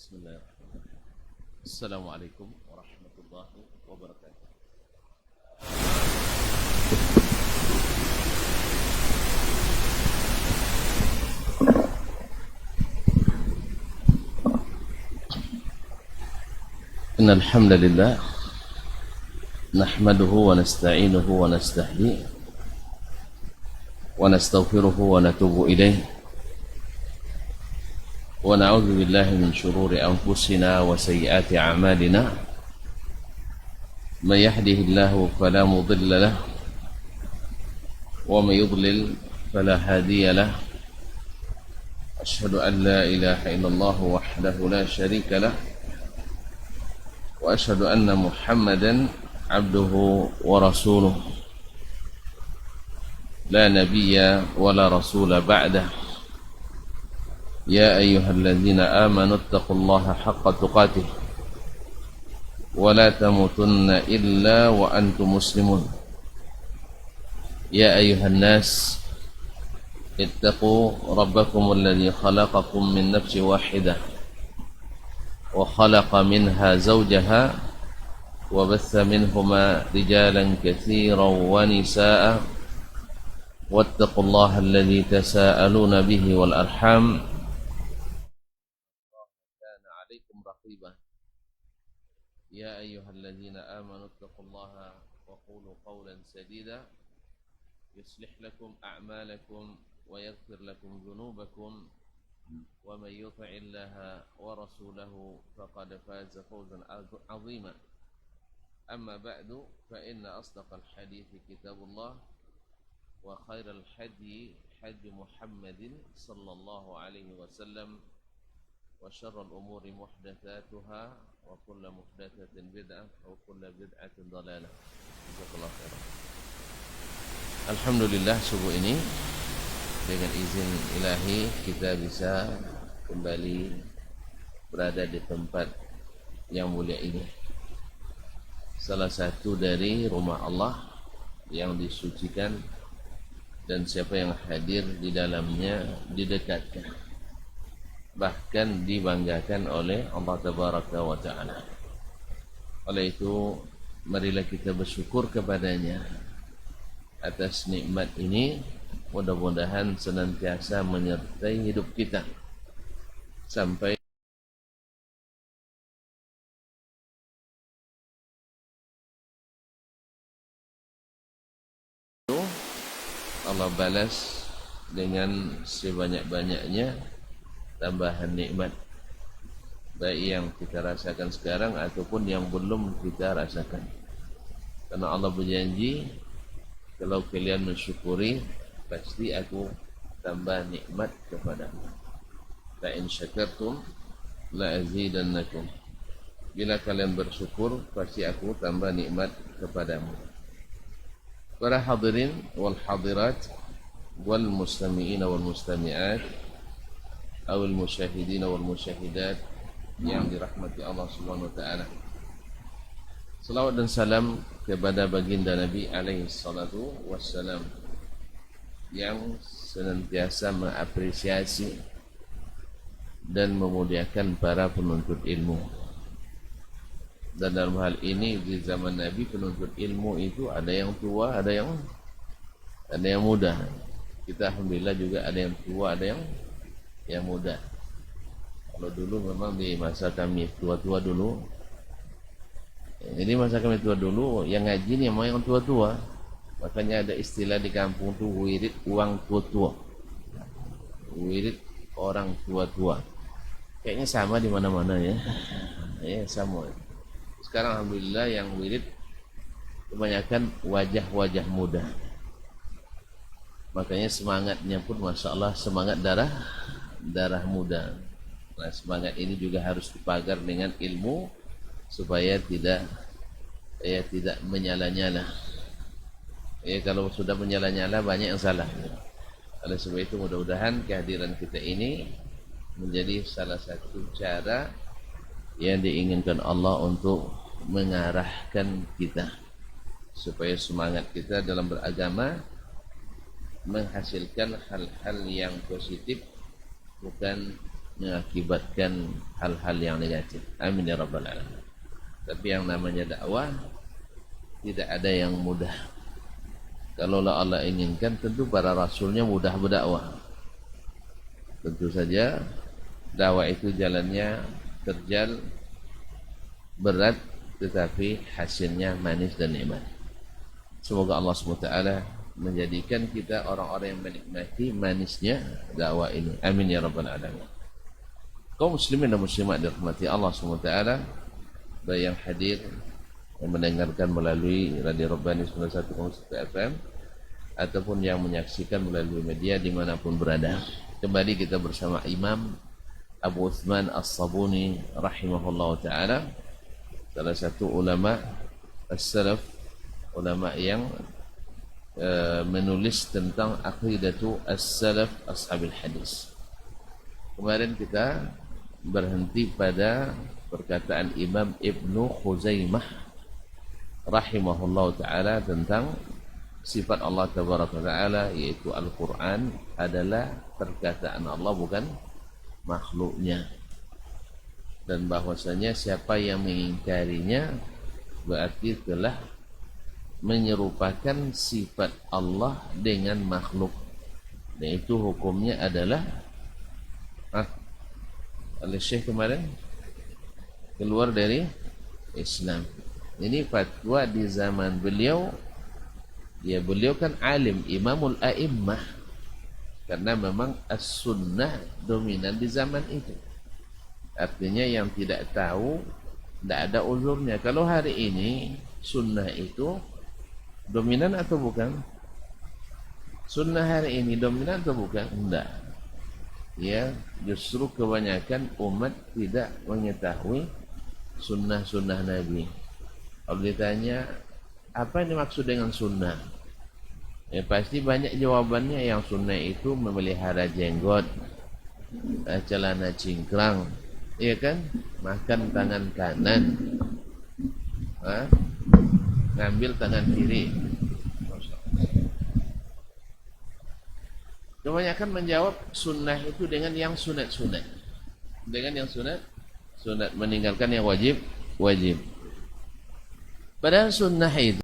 Bismillahirrahmanirrahim. Assalamualaikum warahmatullahi wabarakatuh. Innal hamdalillah nahmaduhu wa nasta'inuhu wa nastahdihi wa nastaghfiruhu wa natubu ilayh. ونعوذ بالله من شرور أنفسنا وسيئات أعمالنا من يهده الله فلا مضل له ومن يضلل فلا هادي له أشهد أن لا إله إلا الله وحده لا شريك له وأشهد أن محمدا عبده ورسوله لا نبي ولا رسول بعده. يا أيها الذين آمنوا اتقوا الله حق تقاته ولا تموتن إلا وأنتم مسلمون. يا أيها الناس اتقوا ربكم الذي خلقكم من نفس واحدة وخلق منها زوجها وبث منهما رجالا كثيرا ونساء واتقوا الله الذي تساءلون به والأرحام يا أيها الذين آمنوا اتقوا الله وقولوا قولا سديدا يصلح لكم أعمالكم ويغفر لكم ذنوبكم ومن يطع الله ورسوله فقد فاز فوزا عظيما. أما بعد فإن أصدق الحديث كتاب الله وخير الحدي حدي محمد صلى الله عليه وسلم وشر الأمور محدثاتها وكل محدثة بدعة وكل بدعة ضلالة. Jazakallahu khairan. Alhamdulillah, subuh ini dengan izin ilahi kita bisa kembali berada di tempat yang mulia ini, salah satu dari rumah Allah yang disucikan, dan siapa yang hadir di dalamnya didekatkan, bahkan dibanggakan oleh Allah Tabaraka wa Ta'ala. Oleh itu, marilah kita bersyukur kepadanya atas nikmat ini. Mudah-mudahan senantiasa menyertai hidup kita sampai Allah balas dengan sebanyak-banyaknya tambahan nikmat, baik yang kita rasakan sekarang ataupun yang belum kita rasakan. Karena Allah berjanji, kalau kalian mensyukuri, pasti aku tambah nikmat kepadamu. La in syakartum la azidannakum. Bila kalian bersyukur, pasti aku tambah nikmat kepadamu. Para hadirin wal hadirat wal mustami'in wal mustami'at awal musyahidin wal musyahidat yang dirahmati Allah Subhanahu wa taala. Salawat dan salam kepada baginda Nabi alaihi salatu wassalam yang senantiasa mengapresiasi dan memuliakan para penuntut ilmu. Dan dalam hal ini di zaman Nabi, penuntut ilmu itu ada yang tua, ada yang muda. Kita alhamdulillah juga ada yang tua, ada yang muda. Kalau dulu memang di masa kami tua-tua dulu, jadi masa kami tua dulu, yang ngaji ni memang yang tua-tua. Makanya ada istilah di kampung tu, wirid uang tua-tua, wirid orang tua-tua. Kayaknya sama di mana-mana ya. Ya sama. Sekarang alhamdulillah yang wirid kebanyakan wajah-wajah muda. Makanya semangatnya pun masya Allah semangat darah muda. Nah, semangat ini juga harus dipagar dengan ilmu supaya tidak menyala-nyala. Kalau sudah menyala-nyala banyak yang salah. Oleh sebab itu mudah-mudahan kehadiran kita ini menjadi salah satu cara yang diinginkan Allah untuk mengarahkan kita supaya semangat kita dalam beragama menghasilkan hal-hal yang positif, bukan mengakibatkan hal-hal yang negatif. Amin ya rabbal alamin. Tapi yang namanya dakwah tidak ada yang mudah. Kalau Allah inginkan, tentu para rasulnya mudah berdakwah. Tentu saja dakwah itu jalannya terjal, berat, tetapi hasilnya manis dan nikmat. Semoga Allah SWT menjadikan kita orang-orang yang menikmati manisnya dakwah ini. Amin ya rabbal alamin. Kaum muslimin dan muslimat dirahmati Allah SWT, baik yang hadir, yang mendengarkan melalui Radio Rabbani 91,1 FM ataupun yang menyaksikan melalui media dimanapun berada. Kembali kita bersama Imam Abu Uthman As-Sabuni rahimahullah ta'ala, salah satu ulama as-salaf, ulama yang menulis tentang aqidatu as-salaf ashabil hadis. Kemarin kita berhenti pada perkataan Imam Ibnu Khuzaimah rahimahullah ta'ala tentang sifat Allah tabaraka ta'ala, yaitu Al-Quran adalah perkataan Allah, bukan makhluknya, dan bahwasanya siapa yang mengingkarinya berarti telah menyerupakan sifat Allah dengan makhluk, dan itu hukumnya adalah oleh Syekh kemarin keluar dari Islam. Ini fatwa di zaman beliau. Ya, beliau kan alim, imamul a'immah, karena memang as-sunnah dominan di zaman itu. Artinya yang tidak tahu tidak ada uzurnya. Kalau hari ini sunnah itu dominan atau bukan? Sunnah hari ini dominan atau bukan? Tidak. Ya, justru kebanyakan umat tidak mengetahui sunnah-sunnah Nabi. Kalau ditanya apa yang dimaksud dengan sunnah, ya pasti banyak jawabannya. Yang sunnah itu memelihara jenggot, celana cingkrang, ya kan, makan tangan kanan, ngambil tangan kiri. Kebanyakan menjawab sunnah itu dengan yang sunat-sunat, dengan yang sunat, meninggalkan yang wajib. Padahal sunnah itu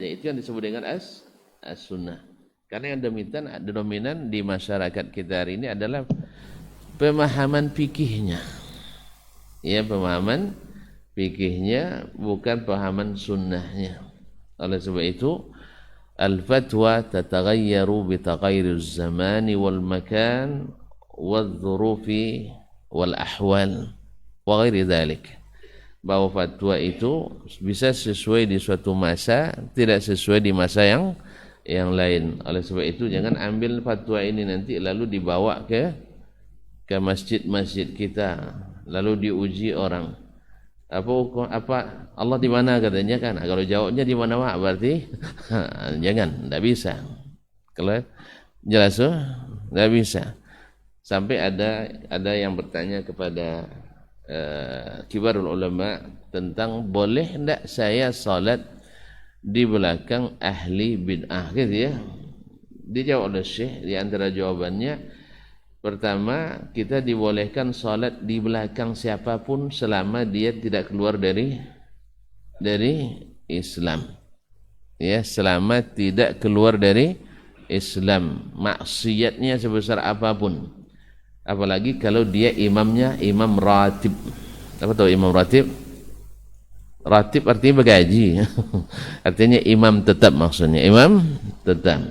yang disebut dengan as-sunnah. Karena yang dominan di masyarakat kita hari ini adalah pemahaman fikihnya. Ya, pemahaman fikihnya, bukan pemahaman sunnahnya. Oleh sebab itu, al-fatwa tataghayyaru bi taghayyuriz zamani wal makan wadh-dhurufi wal ahwal wa ghairi dzalik. Bahwa fatwa itu bisa sesuai di suatu masa, tidak sesuai di masa yang lain. Oleh sebab itu, jangan ambil fatwa ini nanti lalu dibawa ke masjid-masjid kita, lalu diuji orang. Apa Allah di mana katanya kan? Kalau jawabnya di mana Pak, berarti jangan, tidak bisa. Kalau jelas tidak bisa. Sampai ada yang bertanya kepada kibarul ulama tentang boleh tidak saya salat di belakang ahli bid'ah gitu ya. Dijawab oleh Syekh, di antara jawabannya, pertama, kita dibolehkan salat di belakang siapapun selama dia tidak keluar dari Islam. Ya, selama tidak keluar dari Islam, maksiatnya sebesar apapun. Apalagi kalau dia imamnya imam ratib. Apa tahu imam ratib? Ratib artinya bergaji. Artinya imam tetap, maksudnya imam tetap.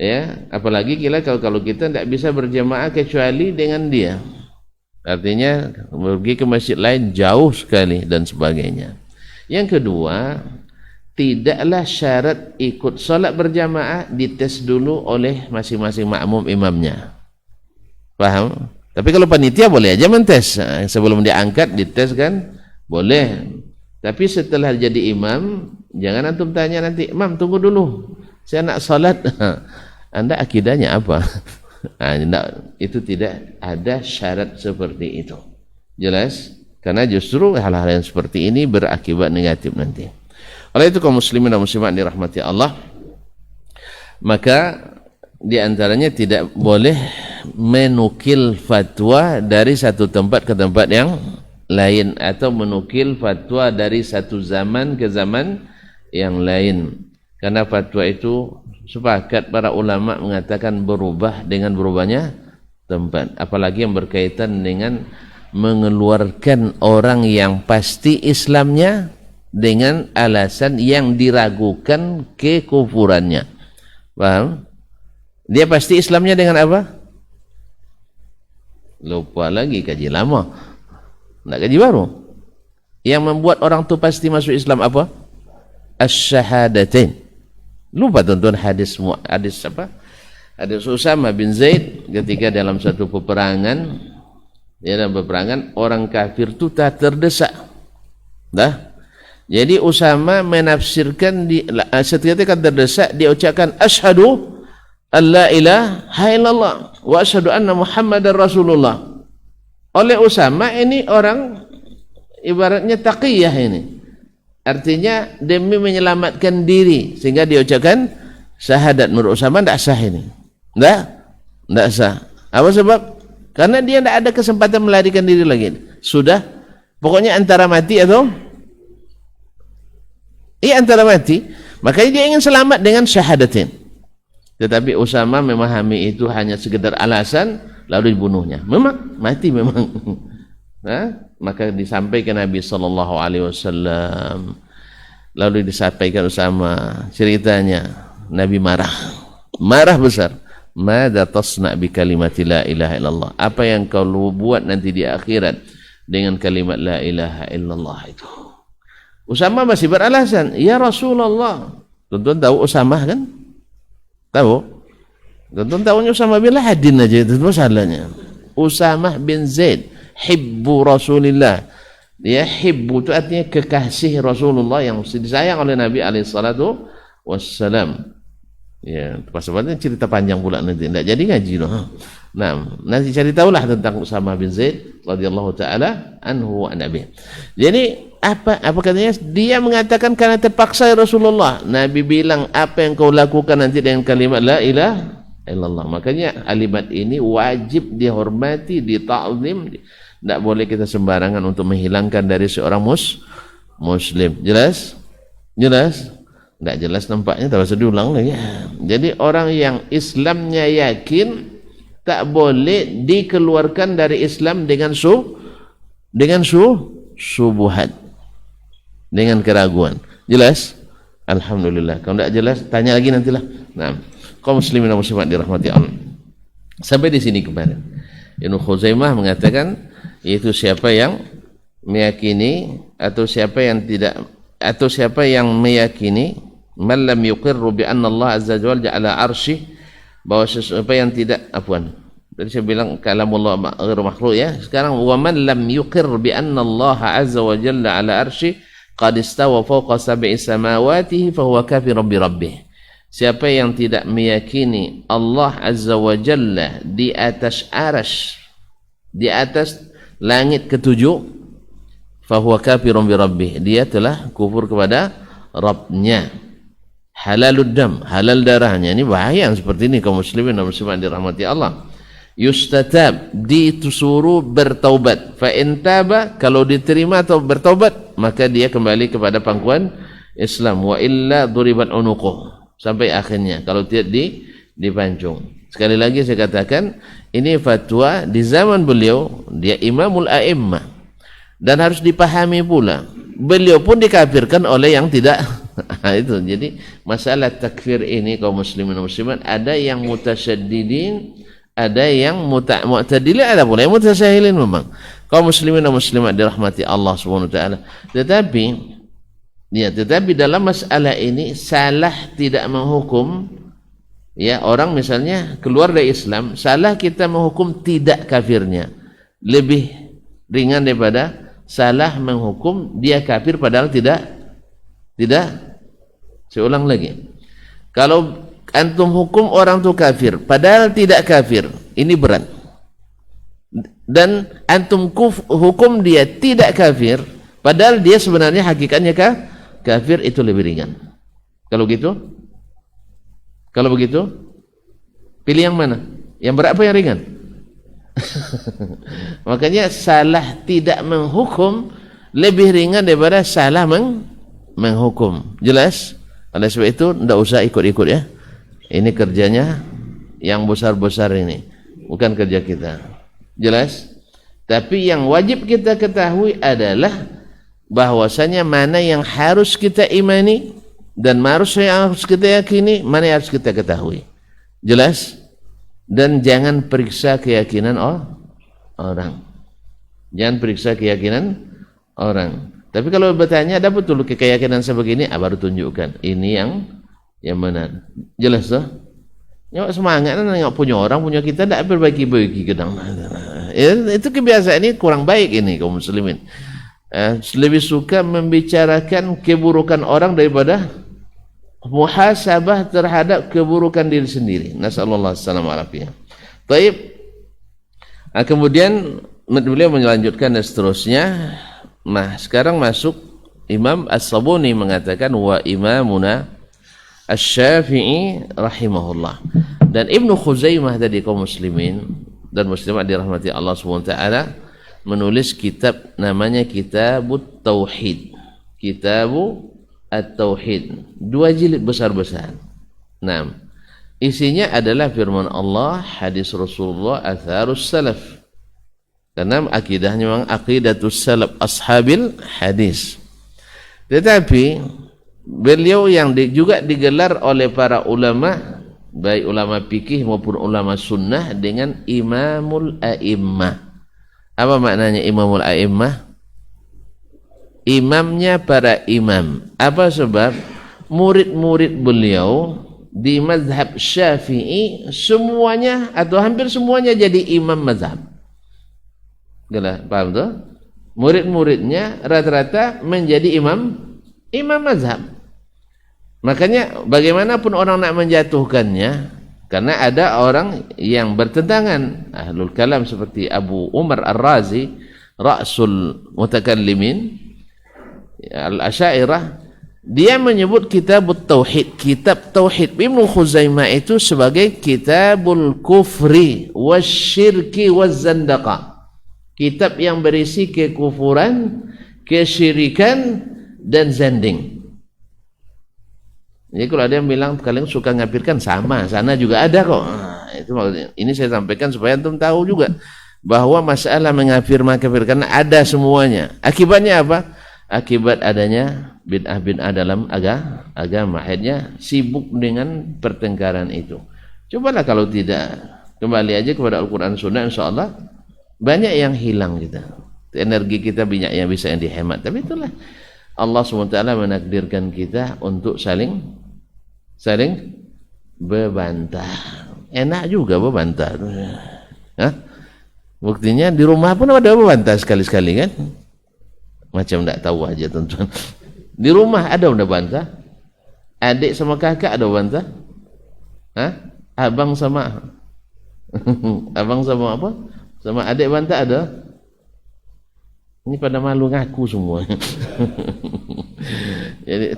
Ya, apalagi kalau kita tidak bisa berjamaah kecuali dengan dia. Artinya pergi ke masjid lain jauh sekali dan sebagainya. Yang kedua, tidaklah syarat ikut salat berjamaah dites dulu oleh masing-masing makmum imamnya. Paham? Tapi kalau panitia boleh aja mentes. Sebelum diangkat dites kan boleh. Tapi setelah jadi imam, jangan antum tanya nanti, "Imam, tunggu dulu, saya nak salat." Anda akidahnya apa? Itu tidak ada syarat seperti itu. Jelas? Karena justru hal-hal yang seperti ini berakibat negatif nanti. Oleh itu kaum muslimin dan muslimat dirahmati Allah, Maka di antaranya tidak boleh menukil fatwa dari satu tempat ke tempat yang lain, atau menukil fatwa dari satu zaman ke zaman yang lain, karena fatwa itu sepakat para ulama mengatakan berubah dengan berubahnya tempat, apalagi yang berkaitan dengan mengeluarkan orang yang pasti Islamnya dengan alasan yang diragukan kekufurannya. Paham? Dia pasti Islamnya dengan apa? Lupa lagi, kaji lama, nak kaji baru. Yang membuat orang itu pasti masuk Islam apa? Asyhadatain. Lupa tuan-tuan hadis apa? Hadis Usama bin Zaid ketika dalam satu peperangan, dalam peperangan orang kafir itu tak terdesak. Dah. Jadi Usama menafsirkan ketika terdesak dia ucapkan asyhadu alla ilaha illallah wa asyhadu anna Muhammadar Rasulullah. Oleh Usama ini orang ibaratnya taqiyah ini. Artinya demi menyelamatkan diri sehingga dia ucapkan syahadat. Menurut Usama tidak sah ini. Tidak sah. Apa sebab? Karena dia tidak ada kesempatan melarikan diri lagi. Sudah, pokoknya antara mati atau antara mati. Makanya dia ingin selamat dengan syahadatin. Tetapi Usama memahami itu hanya sekedar alasan, lalu dibunuhnya. Memang mati memang. Maka disampaikan Nabi SAW. Lalu disampaikan Usama ceritanya. Nabi marah besar. Mada tasna' bi kalimati la ilaha illallah. Apa yang kau buat nanti di akhirat dengan kalimat la ilaha illallah itu? Usama masih beralasan, ya Rasulullah. Tuan-tuan tahu Usama kan? Tahu? Tuan-tuan tahunya Usama bin Laden aja itu masalahnya. Usama bin Zaid, hibbu Rasulillah. Dia hibbu itu artinya kekasih Rasulullah yang disayang oleh Nabi alaihissalatu wassalam. Ya, pasal-pasal cerita panjang pula nanti. Tidak jadi ngaji loh. Nah, nanti cari tahulah tentang Usama bin Zaid radhiyallahu taala anhu wa nabi. Jadi apa katanya? Dia mengatakan karena terpaksa ya Rasulullah. Nabi bilang apa yang kau lakukan nanti dengan kalimat la ilaha illallah. Makanya kalimat ini wajib dihormati, dita'zim. Tidak boleh kita sembarangan untuk menghilangkan dari seorang muslim. Jelas? Jelas? Tidak jelas nampaknya, tak usah diulang lagi. Jadi orang yang Islamnya yakin tak boleh dikeluarkan dari Islam dengan subuhat, dengan keraguan. Jelas? Alhamdulillah. Kalau tidak jelas, tanya lagi nantilah. Nah, kaum muslimin dan muslimat dirahmati Allah. Sampai di sini kemarin. Ibnu Khuzaimah mengatakan, yaitu siapa yang meyakini atau siapa yang tidak, atau siapa yang meyakini man lam yuqirru bi anna Allah azza wa jalla ja'ala arsyih, bahwa siapa yang tidak, tadi saya bilang kalamullah ghairu makhluk ya. Sekarang wa man lam yuqir bi anna Allah azza wa jalla ala arsyih qad istawa fawqa sab'i samawati fa huwa kafirun bi rabbih. Siapa yang tidak meyakini Allah azza wa jalla di atas arsy, di atas langit ketujuh, fa huwa kafirun bi rabbih, dia telah kufur kepada Rabbnya. Halalud dam, halal darahnya. Ini bahaya yang seperti ini kaum muslimin dan muslimat dirahmati Allah. Yustatab, disuruh bertaubat. Fa in taba, kalau diterima atau bertaubat, maka dia kembali kepada pangkuan Islam. Wa illa duribat unuquh, sampai akhirnya. Kalau tidak dipancung. Sekali lagi saya katakan, ini fatwa di zaman beliau, dia imamul a'immah, dan harus dipahami pula, beliau pun dikafirkan oleh yang tidak. Itu. Jadi masalah takfir ini kaum muslimin dan muslimat, ada yang mutasyaddidin, ada yang mu'tadilin, ada pula yang mutasahilin. Memang kaum muslimin dan muslimat dirahmati Allah Subhanahu wa taala. Tetapi dalam masalah ini salah tidak menghukum ya orang misalnya keluar dari Islam, salah kita menghukum tidak kafirnya lebih ringan daripada salah menghukum dia kafir padahal tidak. Saya ulang lagi. Kalau antum hukum orang itu kafir padahal tidak kafir, ini berat. Dan antum hukum dia tidak kafir padahal dia sebenarnya hakikatnya kafir, itu lebih ringan. Kalau gitu Kalau begitu, pilih yang mana? Yang berat apa yang ringan? Makanya salah tidak menghukum lebih ringan daripada salah menghukum. Jelas? Oleh sebab itu tidak usah ikut-ikut ya. Ini kerjanya yang besar-besar ini, bukan kerja kita. Jelas? Tapi yang wajib kita ketahui adalah bahwasanya mana yang harus kita imani dan yang harus kita yakini, mana yang harus kita ketahui. Jelas? Dan jangan periksa keyakinan orang. Jangan periksa keyakinan orang. Tapi kalau bertanya, ada betul keyakinan sebegini, baru tunjukkan ini yang benar. Jelas tuh? Nyawa semangat nengok punya orang, punya kita tidak berbagi-bagi kadang. Itu kebiasaan ini kurang baik ini kaum muslimin. Lebih suka membicarakan keburukan orang daripada muhasabah terhadap keburukan diri sendiri. Nasallallahu alaihi wasallam. Baik. Kemudian beliau melanjutkan dan seterusnya. Nah, sekarang masuk Imam As-Sabuni mengatakan wa imamuna Asy-Syafi'i rahimahullah. Dan Ibnu Khuzaimah tadi kaum muslimin dan muslimat dirahmati Allah Subhanahu wa taala menulis kitab namanya Kitabut Tauhid. Kitabu At-Tauhid. 2 jilid besar-besar. Nah, isinya adalah firman Allah, hadis Rasulullah, atharus salaf. Karena akidahnya memang aqidatus salaf ashabil hadis. Tetapi beliau yang juga digelar oleh para ulama, baik ulama fikih maupun ulama sunnah, dengan Imamul A'immah. Apa maknanya Imamul A'immah? Imamnya para imam. Apa sebab? Murid-murid beliau di mazhab Syafi'i semuanya atau hampir semuanya jadi imam mazhab. Paham tuh? Murid-muridnya rata-rata menjadi imam mazhab. Makanya bagaimanapun orang nak menjatuhkannya, karena ada orang yang bertentangan, ahlul kalam seperti Abu Umar Ar-Razi, Ra'sul Mutakallimin Al-Asy'ariyah, dia menyebut Kitabut Tauhid, kitab tauhid. Ibnu Khuzaimah itu sebagai Kitabul Kufri wasyirki wazzandaqah. Kitab yang berisi kekufuran, kesyirikan dan zanding. Jadi kalau ada yang bilang kalian suka ngapirkan, sama, sana juga ada kok. Nah, itu maksudnya. Ini saya sampaikan supaya antum tahu juga bahwa masalah mengkafirkan ada semuanya. Akibatnya apa? Akibat adanya bid'ah dalam agama. Akhirnya sibuk dengan pertengkaran itu. Cobalah kalau tidak, kembali aja kepada Al-Quran Sunnah, insyaallah banyak yang hilang kita. Energi kita banyak yang bisa yang dihemat. Tapi itulah Allah SWT menakdirkan kita untuk saling berbantah. Enak juga berbantah. Hah? Buktinya di rumah pun ada berbantah sekali-sekali kan? Macam tak tahu aja tuan-tuan. Di rumah ada bantah. Adik sama kakak ada bantah. Hah? Abang sama apa? Sama adik bantah ada. Ini pada malu ngaku semua.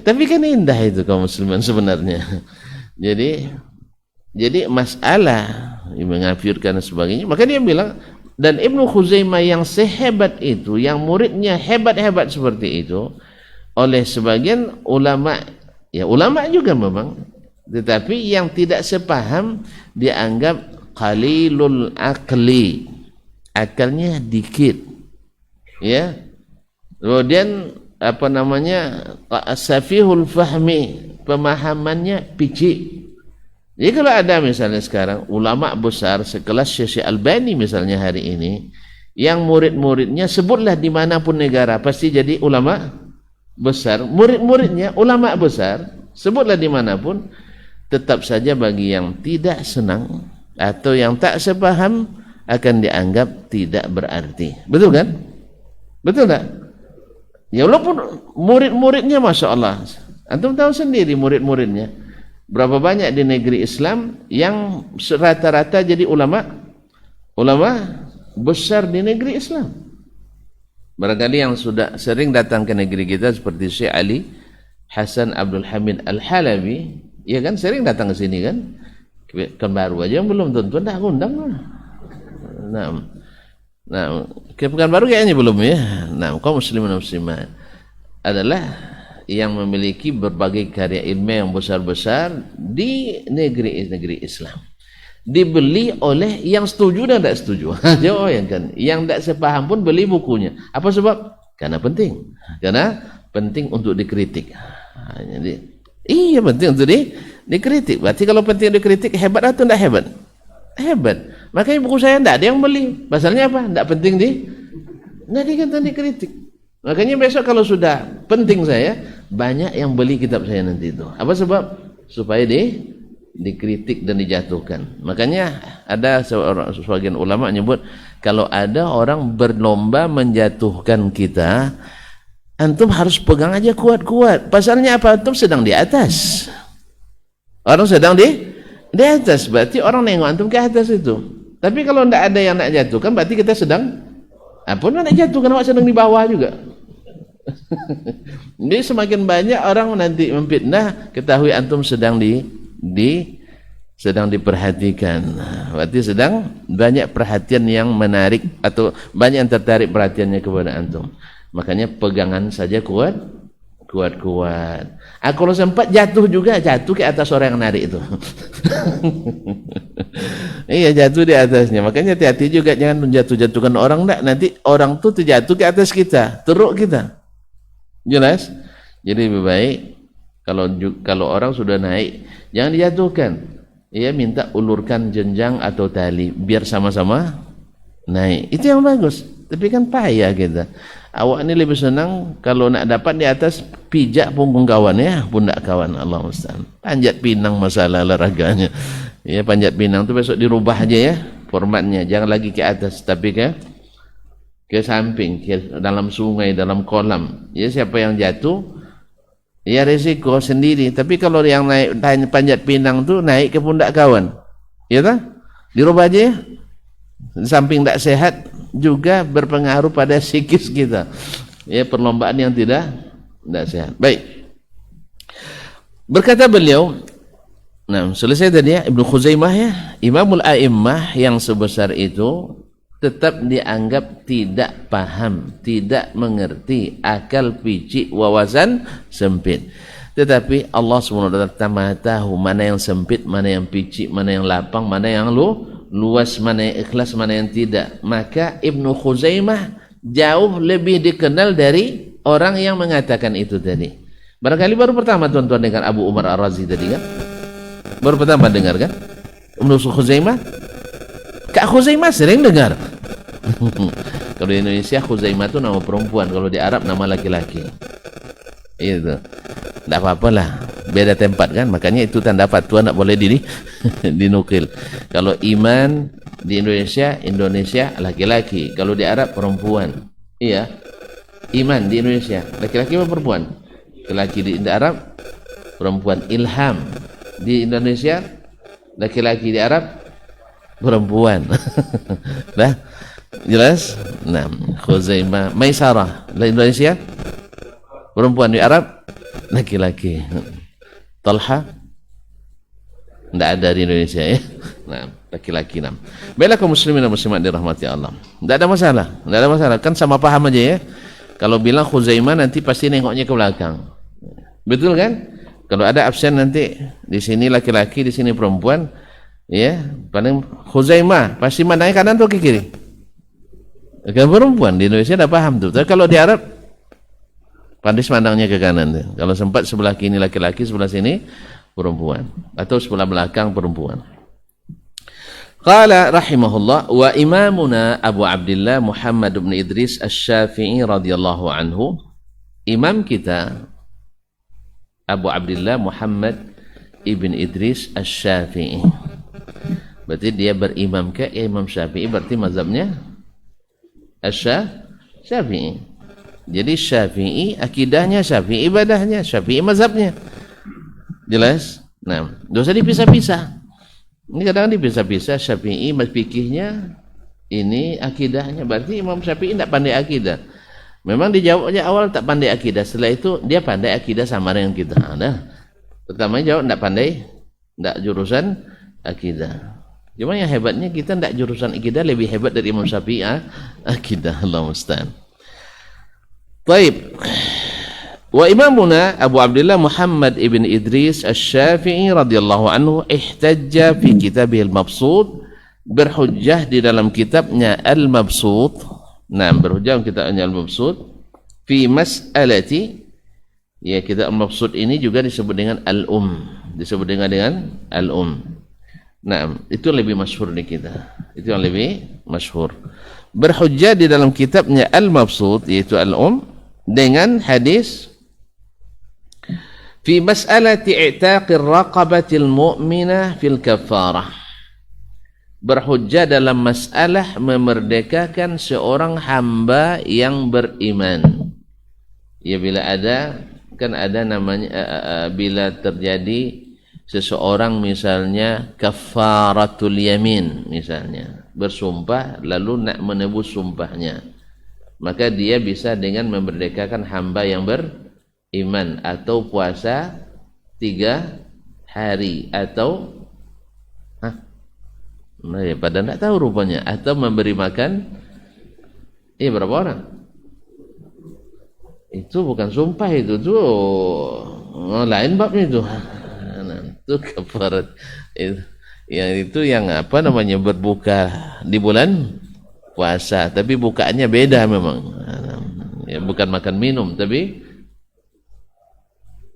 Tapi kan indah itu kaum muslimin sebenarnya. Jadi masalah yang mengafirkan dan sebagainya. Maka dia bilang, dan Ibnu Khuzaimah yang sehebat itu, yang muridnya hebat-hebat seperti itu, oleh sebagian ulama, ya ulama juga memang, tetapi yang tidak sepaham dianggap qalilul aqli, akalnya dikit, ya. Kemudian apa namanya, safihul fahmi, pemahamannya picik. Jadi kalau ada misalnya sekarang ulama besar sekelas Syekh Albani misalnya hari ini, yang murid-muridnya sebutlah dimanapun negara pasti jadi ulama besar, murid-muridnya ulama besar, sebutlah dimanapun, tetap saja bagi yang tidak senang atau yang tak sepaham akan dianggap tidak berarti. Betul kan? Betul tak? Ya walaupun murid-muridnya Masya Allah, antum tahu sendiri murid-muridnya berapa banyak di negeri Islam yang rata-rata jadi ulama besar di negeri Islam. Barangkali yang sudah sering datang ke negeri kita seperti Syekh Ali Hasan Abdul Hamid Al-Halabi, Iya kan, sering datang ke sini kan. Pekan Baru aja yang belum tentu dah undang. Nah, ke Pekanbaru kayaknya belum ya. Nah, kaum muslimin dan muslimat adalah yang memiliki berbagai karya ilmiah yang besar-besar di negeri-negeri Islam. Dibeli oleh yang setuju dan tidak setuju. Jauh yang kan. Yang tidak sepaham pun beli bukunya. Apa sebab? Karena penting. Karena penting untuk dikritik. Jadi, iya penting untuk dikritik. Berarti kalau penting dikritik, hebat atau tidak hebat? Hebat. Makanya buku saya tidak ada yang beli. Pasalnya apa? Tidak penting tidak dikatakan dikritik. Makanya besok kalau sudah penting saya, banyak yang beli kitab saya nanti itu. Apa sebab? Supaya dikritik dan dijatuhkan. Makanya ada sebagian ulama menyebut kalau ada orang berlomba menjatuhkan kita, antum harus pegang aja kuat-kuat. Pasalnya apa? Antum sedang di atas. Orang sedang di atas, berarti orang nengok antum ke atas itu. Tapi kalau tidak ada yang nak jatuhkan, berarti kita sedang apa nak jatuhkan, awak sedang di bawah juga. Jadi semakin banyak orang nanti memfitnah, ketahui antum sedang sedang diperhatikan. Berarti sedang banyak perhatian yang menarik atau banyak yang tertarik perhatiannya kepada antum. Makanya pegangan saja kuat-kuat. Kalau sempat jatuh ke atas orang yang narik itu. Iya, jatuh di atasnya. Makanya hati-hati juga, jangan menjatuh-jatuhkan orang. Nanti orang itu terjatuh ke atas kita, teruk kita. Jelas? Jadi lebih baik kalau orang sudah naik, jangan dijatuhkan. Ya, minta ulurkan jenjang atau tali biar sama-sama naik. Itu yang bagus. Tapi kan payah kita. Awak ini lebih senang kalau nak dapat di atas, pijak punggung kawan ya, pundak kawan. Allah musta'an. Panjat pinang masalah olahraganya. Ya, panjat pinang tu besok dirubah aja ya formatnya. Jangan lagi ke atas, tapi ke samping, ke dalam sungai, dalam kolam. Ya, siapa yang jatuh, ya risiko sendiri. Tapi kalau yang naik panjat pinang tu naik ke pundak kawan, ya tak? Dirubah aja ya. Samping tak sehat juga berpengaruh pada psikis kita. Ya, perlombaan yang tidak sehat. Baik. Berkata beliau, nah, selesai tadi ya, Ibnu Khuzaimah ya, Imamul A'immah yang sebesar itu tetap dianggap tidak paham, tidak mengerti, akal picik, wawasan sempit. Tetapi Allah SWT tahu mana yang sempit, mana yang picik, mana yang lapang, mana yang luas, mana yang ikhlas, mana yang tidak. Maka Ibnu Khuzaimah jauh lebih dikenal dari orang yang mengatakan itu tadi. Barangkali baru pertama tuan-tuan dengar Abu Umar Ar-Razi tadi kan? Baru pertama dengar kan? Ibnu Khuzaimah? Kak Khuzaimah sering dengar. Kalau di Indonesia Khuzaimah itu nama perempuan, kalau di Arab nama laki-laki. Itu. Tidak apa-apalah, beda tempat kan, makanya itu tanda fatwa tidak boleh dinukil. Kalau iman di Indonesia laki-laki, kalau di Arab perempuan. Iya, iman di Indonesia laki-laki atau perempuan? Laki-laki di Arab, perempuan. Ilham di Indonesia laki-laki, di Arab perempuan. Dah jelas? Nah, Khuzaimah. Maisarah di Indonesia perempuan, di Arab laki-laki. Talha tidak ada di Indonesia ya. Nah, laki-laki. Nah, baiklah kaum muslimin dan muslimat dirahmati Allah. Tidak ada masalah. Kan sama paham aja ya. Kalau bilang Khuzaimah nanti pasti nengoknya ke belakang. Betul kan? Kalau ada absen nanti di sini laki-laki, di sini perempuan, ya, paling Khuzaimah pasti mandangnya kanan atau ke kiri? Kan perempuan di Indonesia dah paham tuh. Tapi kalau di Arab pandis mandangnya ke kanan. Kalau sempat sebelah kiri laki-laki, sebelah sini perempuan, atau sebelah belakang perempuan. Qala rahimahullah, wa imamuna Abu Abdullah Muhammad bin Idris Asy-Syafi'i radhiyallahu anhu. Imam kita Abu Abdullah Muhammad ibn Idris Asy-Syafi'i. Berarti dia berimam ke Imam Syafi'i, berarti mazhabnya Asy-Syafi'i. Jadi Syafi'i akidahnya, Syafi'i ibadahnya, Syafi'i mazhabnya. Jelas? Nah, enggak usah dipisah-pisah. Ini kadang dipisah-pisah, Syafi'i fikihnya, ini akidahnya. Berarti Imam Syafi'i tidak pandai akidah. Memang dijawabnya awal tak pandai akidah, setelah itu dia pandai akidah sama dengan kita. Nah, Pertama jawab tidak pandai, tidak jurusan akidah. Cuma yang hebatnya kita tidak jurusan akidah lebih hebat dari Imam Syafi'i akidah. Allah musta'an. Baik. Wa imamuna Abu Abdullah Muhammad ibn Idris Asy-Syafi'i radhiyallahu anhu ihtajja fi kitabihil Mabsut, berhujjah di dalam kitabnya Al-Mabsut. Nah, berhujjah kitabnya Al-Mabsut fi mas'alati, ya kitab Al-Mabsut ini juga disebut dengan disebut dengan Al-Um. Nah, itu lebih masyhur di kita. Itu yang lebih masyhur. Berhujjah di dalam kitabnya Al-Mabsut yaitu Al-Um dengan hadis fi mas'alati i'taqir raqabatil mu'minah fil kafarah, berhujjah dalam masalah memerdekakan seorang hamba yang beriman. Ya, bila ada, kan ada namanya bila terjadi seseorang misalnya kafaratul yamin, misalnya bersumpah lalu nak menebus sumpahnya, maka dia bisa dengan memerdekakan hamba yang beriman, atau puasa 3 hari, atau pada tidak tahu rupanya, atau memberi makan berapa orang. Itu bukan sumpah, itu lain babnya itu. Itu kafarat. Itu yang apa namanya, berbuka di bulan puasa, tapi bukaannya beda memang. Ya, bukan makan minum, tapi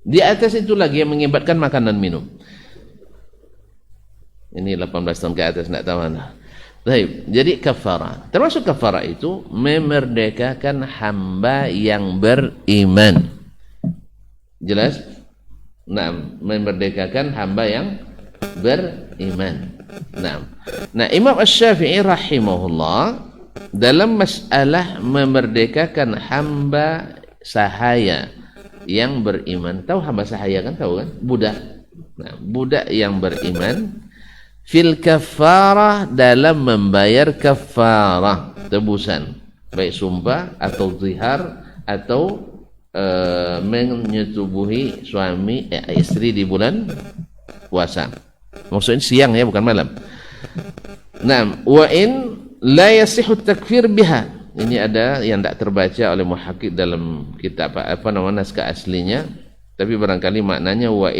di atas itu lagi yang mengibatkan makan dan minum. Ini 18 tahun ke atas, tidak tahu anda. Baik, jadi kafarah. Termasuk kafarah itu memerdekakan hamba yang beriman. Jelas? Nah, memerdekakan hamba yang beriman. Nah, Imam Asy-Syafi'i rahimahullah dalam masalah memerdekakan hamba sahaya yang beriman. Tahu hamba sahaya kan? Tahu kan? Budak. Nah, budak yang beriman fil kafarah, dalam membayar kafarah, tebusan, baik sumpah atau zihar atau menyetubuhi suami istri di bulan puasa. Maksudnya siang ya, bukan malam. Nah, wa in la yasihu takfir biha. Ini ada yang tidak terbaca oleh muhakkik dalam kitab apa namanya naskah aslinya, tapi barangkali maknanya wa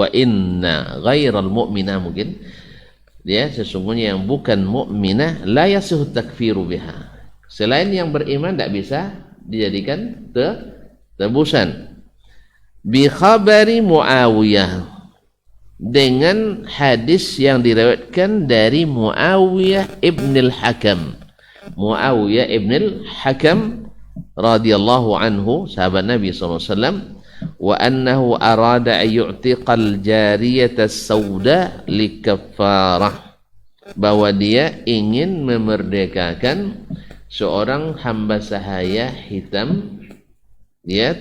inna ghairal mu'minah, mungkin dia sesungguhnya yang bukan mukminah la yasihu takfiru biha, selain yang beriman tidak bisa dijadikan tebusan. Bi khabari Muawiyah, dengan hadis yang diriwayatkan dari Muawiyah ibn al-Hakam. Muawiyah ibn al-Hakam radhiyallahu anhu, sahabat Nabi SAW, wa annahu arada an yu'tiqal jariyata as-sauda likaffarah, bahwa dia ingin memerdekakan seorang hamba sahaya hitam, ya,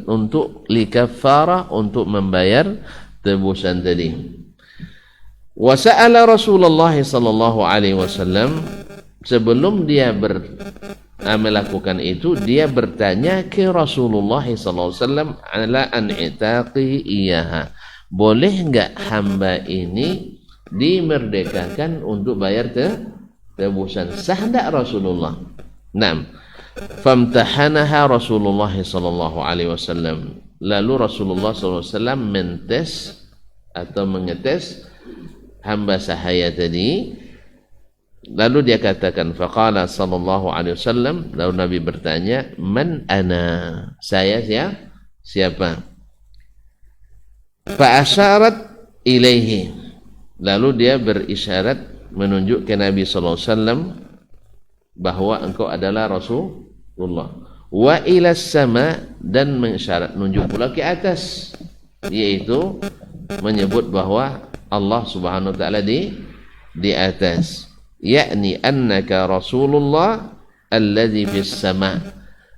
untuk likaffarah, untuk membayar tebusan tadi. Wa sa'ala Rasulullah sallallahu alaihi wasallam, sebelum dia melakukan itu, dia bertanya ke Rasulullah SAW ala an itaqi iyaha, boleh enggak hamba ini dimerdekakan untuk bayar tebusan, sah enggak Rasulullah? Naam. Famtahanaha Rasulullah sallallahu alaihi wasallam, lalu Rasulullah SAW mentes atau mengetes hamba sahaya tadi. Lalu dia katakan, faqala sallallahu alaihi wasallam, lalu Nabi bertanya, man ana, saya siapa? Fa asyarat ilaihi, lalu dia berisyarat menunjuk ke Nabi sallallahu alaihi wasallam bahwa engkau adalah Rasulullah. Wa ila sama, dan mengisyarat menunjuk pula ke atas, yaitu menyebut bahwa Allah Subhanahu wa taala di atas. Yakni annaka Rasulullah alladzi fis sama,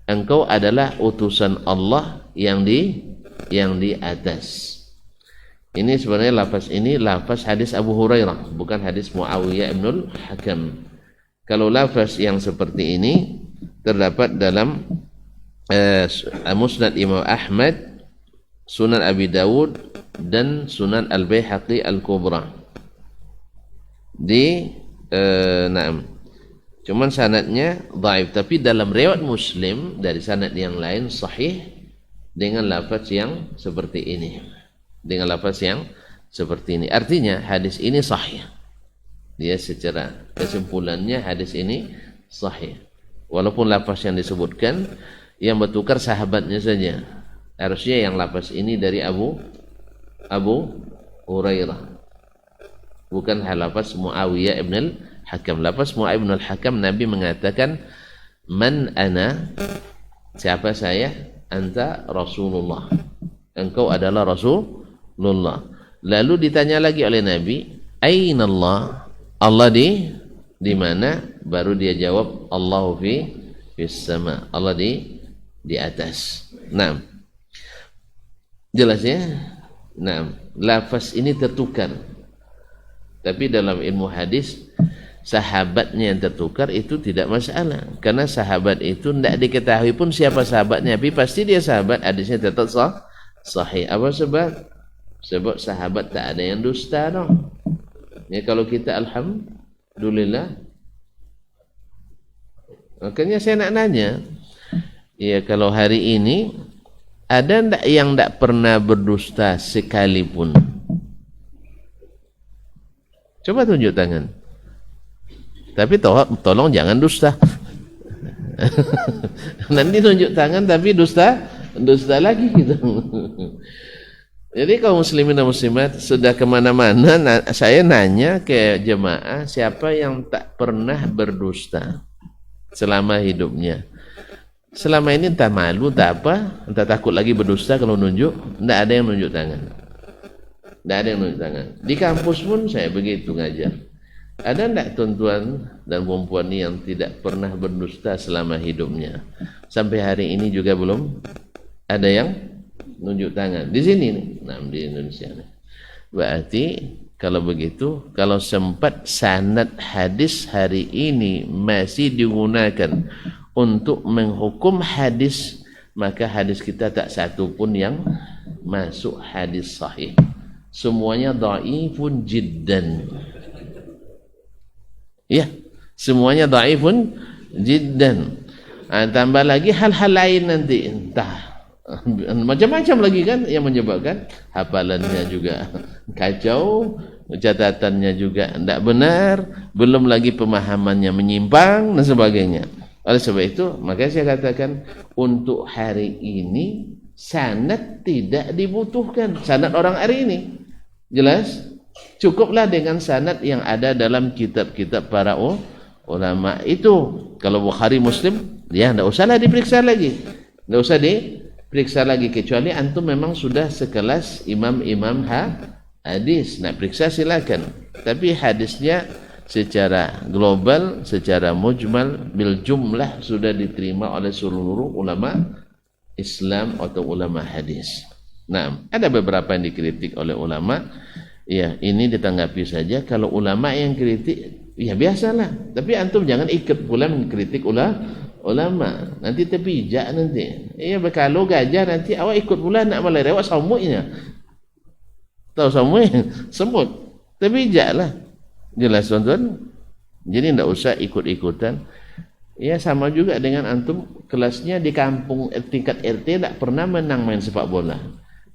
engkau adalah utusan Allah yang di atas. Ini sebenarnya lafaz ini lafaz hadis Abu Hurairah, bukan hadis Muawiyah ibnul Hakam. Kalau lafaz yang seperti ini terdapat dalam Musnad Imam Ahmad Sunan Abi Dawud dan Sunan Al-Baihaqi Al-Kubra. Cuman sanadnya dhaif, tapi dalam riwayat Muslim dari sanad yang lain sahih dengan lafaz yang seperti ini. Dengan lafaz yang seperti ini. Artinya hadis ini sahih. Dia secara kesimpulannya hadis ini sahih. Walaupun lafaz yang disebutkan yang bertukar sahabatnya saja. Harusnya yang lafaz ini dari Abu Hurairah. Bukan lafaz Muawiyah ibn al-Hakam. Lafaz Muawiyah ibn al-Hakam, Nabi mengatakan, "Man ana?" Siapa saya? "Anta Rasulullah." Engkau adalah Rasulullah. Lalu ditanya lagi oleh Nabi, "Aina Allah?" Allah di mana? Baru dia jawab, "Allahu fis sama." Allah di atas. Nah, jelas ya? Nah, lafaz ini tertukar. Tapi dalam ilmu hadis, sahabatnya yang tertukar itu tidak masalah. Karena sahabat itu tidak diketahui pun siapa sahabatnya. Tapi pasti dia sahabat, hadisnya tetap sahih. Apa sebab? Sebab sahabat tak ada yang dusta dong. Ya, kalau kita alhamdulillah. Makanya saya nak nanya, ya kalau hari ini ada ndak yang ndak pernah berdusta sekalipun? Coba tunjuk tangan. Tapi tolong jangan dusta. Nanti tunjuk tangan tapi dusta lagi gitu. Jadi kaum muslimin dan muslimat sudah kemana-mana, saya nanya ke jemaah siapa yang tak pernah berdusta selama hidupnya. Selama ini entah malu, entah apa, entah takut lagi berdusta kalau nunjuk, tidak ada yang nunjuk tangan. Tidak ada yang nunjuk tangan. Di kampus pun saya begitu ngajar. Ada tidak tuan-tuan dan perempuan yang tidak pernah berdusta selama hidupnya? Sampai hari ini juga belum ada yang nunjuk tangan. Di sini nih, nah, di Indonesia nih. Berarti kalau begitu, kalau sempat sanad hadis hari ini masih digunakan untuk menghukum hadis, maka hadis kita tak satu pun yang masuk hadis sahih. Semuanya dhaifun jiddan. Ya, semuanya dhaifun jiddan. Tambah lagi hal-hal lain nanti, entah macam-macam lagi kan yang menyebabkan hafalannya juga kacau, catatannya juga tidak benar, belum lagi pemahamannya menyimpang dan sebagainya. Oleh sebab itu, maka saya katakan untuk hari ini sanad tidak dibutuhkan. Sanad orang hari ini jelas cukuplah dengan sanad yang ada dalam kitab-kitab para ulama itu. Kalau Bukhari Muslim, ya tidak usahlah diperiksa lagi, tidak usah diperiksa lagi, kecuali antum memang sudah sekelas imam-imam hadis, nak periksa silakan. Tapi hadisnya secara global, secara mujmal, bil jumlah sudah diterima oleh seluruh ulama Islam atau ulama hadis. Nah, ada beberapa yang dikritik oleh ulama. Ya, ini ditanggapi saja. Kalau ulama yang kritik, ya biasalah. Tapi antum jangan ikut pula mengkritik ulama. Nanti terpijak nanti. Ya, kalau gajah nanti awak ikut pula nak melerewat samuknya. Tahu samuk? Semut. Terpijaklah. Jelas tuan-tuan. Jadi tidak usah ikut-ikutan. Ya sama juga dengan antum kelasnya di kampung tingkat RT tidak pernah menang main sepak bola.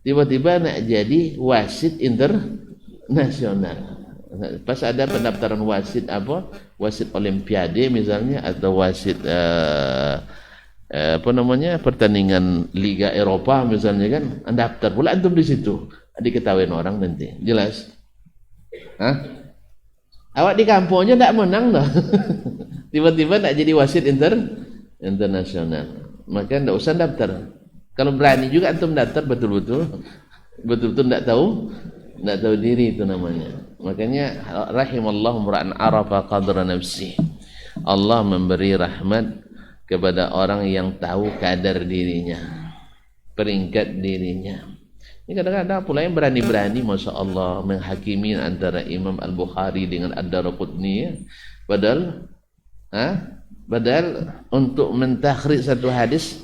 Tiba-tiba nak jadi wasit internasional. Pas ada pendaftaran wasit apa? Wasit olimpiade misalnya, atau wasit pertandingan Liga Eropa misalnya kan, daftar pula antum di situ. Diketahui orang nanti. Jelas? Hah? Awak di kampungnya tidak menang dah. Tiba-tiba tak jadi wasit internasional. Maka tidak usah daftar. Kalau berani juga antum daftar betul-betul tidak tahu diri, itu namanya. Makanya rahimallahu mura'an arafa qadra nafsi. Allah memberi rahmat kepada orang yang tahu kadar dirinya, peringkat dirinya. Ini kadang-kadang pula yang berani-berani, Masya Allah, menghakimi antara Imam Al-Bukhari dengan Ad-Daraqutni, ya. Padahal untuk mentakhrij satu hadis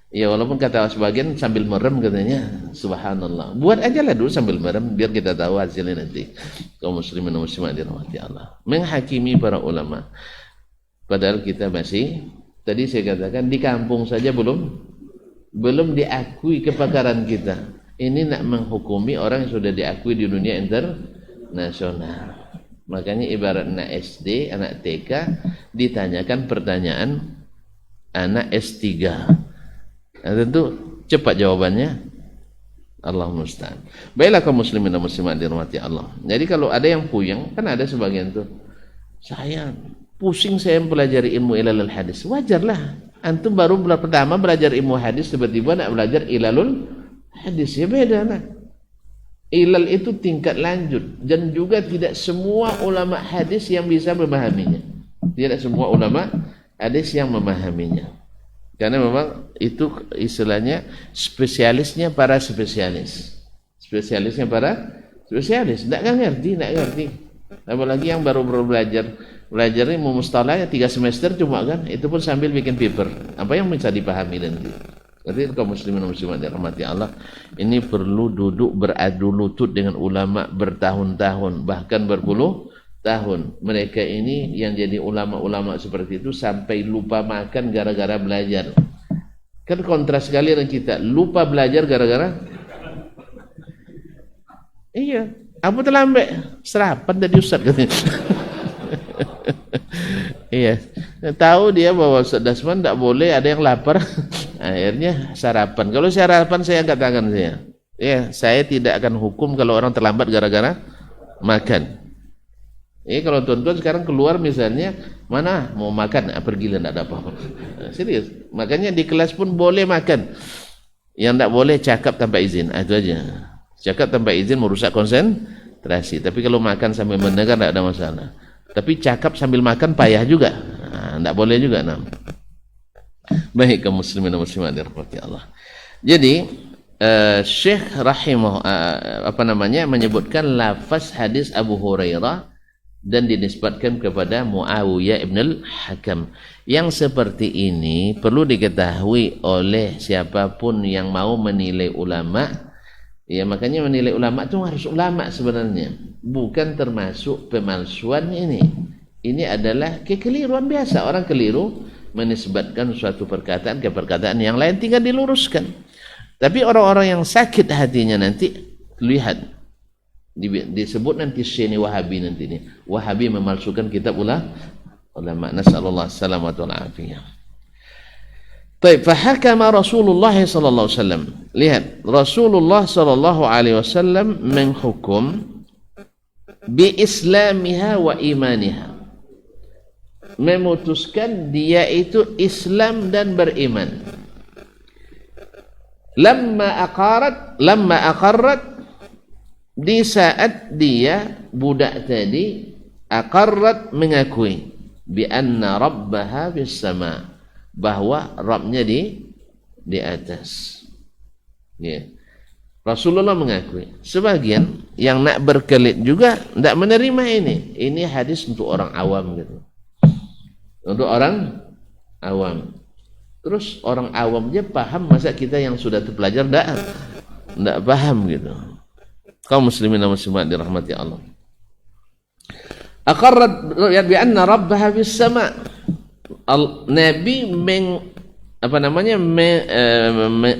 Ya walaupun kata sebagian sambil merem katanya, subhanallah. Buat aja lah dulu sambil merem biar kita tahu hasilnya nanti. Kaum muslimin dan muslimat dirahmati Allah. Menghakimi para ulama. Padahal kita masih, tadi saya katakan di kampung saja belum diakui kepakaran kita. Ini nak menghukumi orang yang sudah diakui di dunia internasional. Makanya ibarat anak SD, anak TK ditanyakan pertanyaan anak S3. Nah, tentu cepat jawabannya, Allah musta'an. Baiklah kaum muslimin dan muslimat dirahmati Allah. Jadi kalau ada yang puyeng, kan ada sebagian tuh, saya pusing saya mempelajari ilmu ilalul hadis. Wajarlah, antum baru pertama belajar ilmu hadis, tiba-tiba nak belajar ilalul hadis, ya beda nah. Ilal itu tingkat lanjut, dan juga tidak semua ulama hadis yang bisa memahaminya. Tidak semua ulama hadis yang memahaminya. Karena memang itu istilahnya spesialisnya para spesialis. Spesialisnya para spesialis. Tidak ngerti. Apalagi yang baru belajar ini mustalahnya 3 semester cuma kan, itu pun sambil bikin paper. Apa yang bisa dipahami nanti? Jadi kaum muslimin dan muslimat dirahmati Allah, ini perlu duduk beradu lutut dengan ulama bertahun-tahun, bahkan berpuluh tahun. Mereka ini yang jadi ulama-ulama seperti itu sampai lupa makan gara-gara belajar. Kan kontras sekali dengan kita, lupa belajar gara-gara iya, apa terlambat serapan tadi Ustaz katanya. Iya, tahu dia bahwa Ustaz Dasman tidak boleh ada yang lapar, akhirnya sarapan. Kalau sarapan saya angkat tangan saya. Ya, saya tidak akan hukum kalau orang terlambat gara-gara makan. Kalau tuan-tuan sekarang keluar misalnya, mana mau makan, pergilah, tidak ada apa-apa. Serius. Makanya di kelas pun boleh makan. Yang tidak boleh cakap tanpa izin, itu aja. Cakap tanpa izin merusak konsentrasi. Tapi kalau makan sambil mendengar tidak ada masalah. Tapi cakap sambil makan payah juga. Tidak boleh juga. Nah. Baik kaum muslimin dan muslimat dirahmati Allah. Jadi Syekh rahimah menyebutkan lafaz hadis Abu Hurairah dan dinisbatkan kepada Muawiyah ibn al-Hakam. Yang seperti ini perlu diketahui oleh siapapun yang mau menilai ulama. Ya, makanya menilai ulama itu harus ulama sebenarnya, bukan termasuk pemalsuan ini. Ini adalah kekeliruan biasa. Orang keliru menisbatkan suatu perkataan ke perkataan yang lain, tinggal diluruskan. Tapi orang-orang yang sakit hatinya nanti lihat disebut nanti Syekh Wahabi nanti ini. Wahabi memalsukan kitab ulama. Nasallallahu salamatu wal afiyah. Baik, fahakama Rasulullah sallallahu alaihi wasallam. Lihat, Rasulullah sallallahu alaihi wasallam menghukum bi islamiha wa imaniha. Memutuskan dia itu Islam dan beriman. Lamma aqarrat di saat dia budak tadi aqarrat mengakui bi anna rabbaha bis sama, bahwa Rabbnya di atas. Ya. Rasulullah mengakui. Sebagian yang nak berkelit juga tidak menerima ini. Ini hadis untuk orang awam gitu. Untuk orang awam. Terus orang awam aja paham, masa kita yang sudah terpelajar tidak paham gitu. Kaum muslimin dan muslimat dirahmati Allah. Aqarrat bi anna rabbaha bis sama. Nabi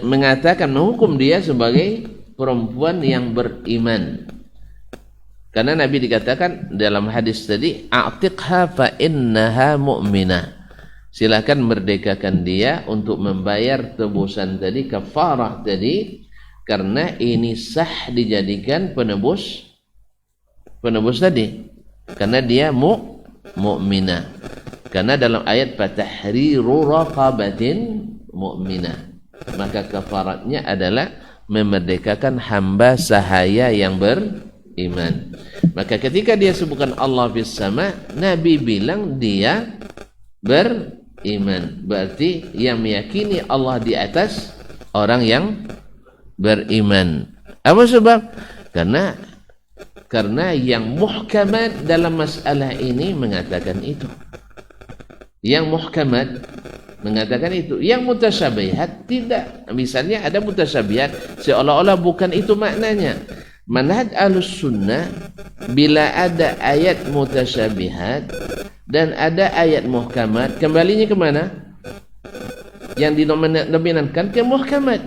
mengatakan, menghukum dia sebagai perempuan yang beriman. Karena Nabi dikatakan dalam hadis tadi, a'tiqha fa innaha mu'minah. Silakan merdekakan dia untuk membayar tebusan tadi, kafarah tadi, karena ini sah dijadikan penebus tadi. Karena dia mu'minah. Karena dalam ayat fatahriru raqabatin mu'minah, maka kafaratnya adalah memerdekakan hamba sahaya yang beriman. Maka ketika dia sebutkan Allah bis sama, Nabi bilang dia beriman. Berarti yang meyakini Allah di atas orang yang beriman. Apa sebab? Karena yang muhkamat dalam masalah ini mengatakan itu. Yang muhkamat mengatakan itu. Yang mutasyabihat tidak. Misalnya ada mutasyabihat seolah-olah bukan itu maknanya. Manhaj Ahlussunnah, bila ada ayat mutasyabihat dan ada ayat muhkamat, kembalinya kemana? Yang dinominankan ke muhkamat.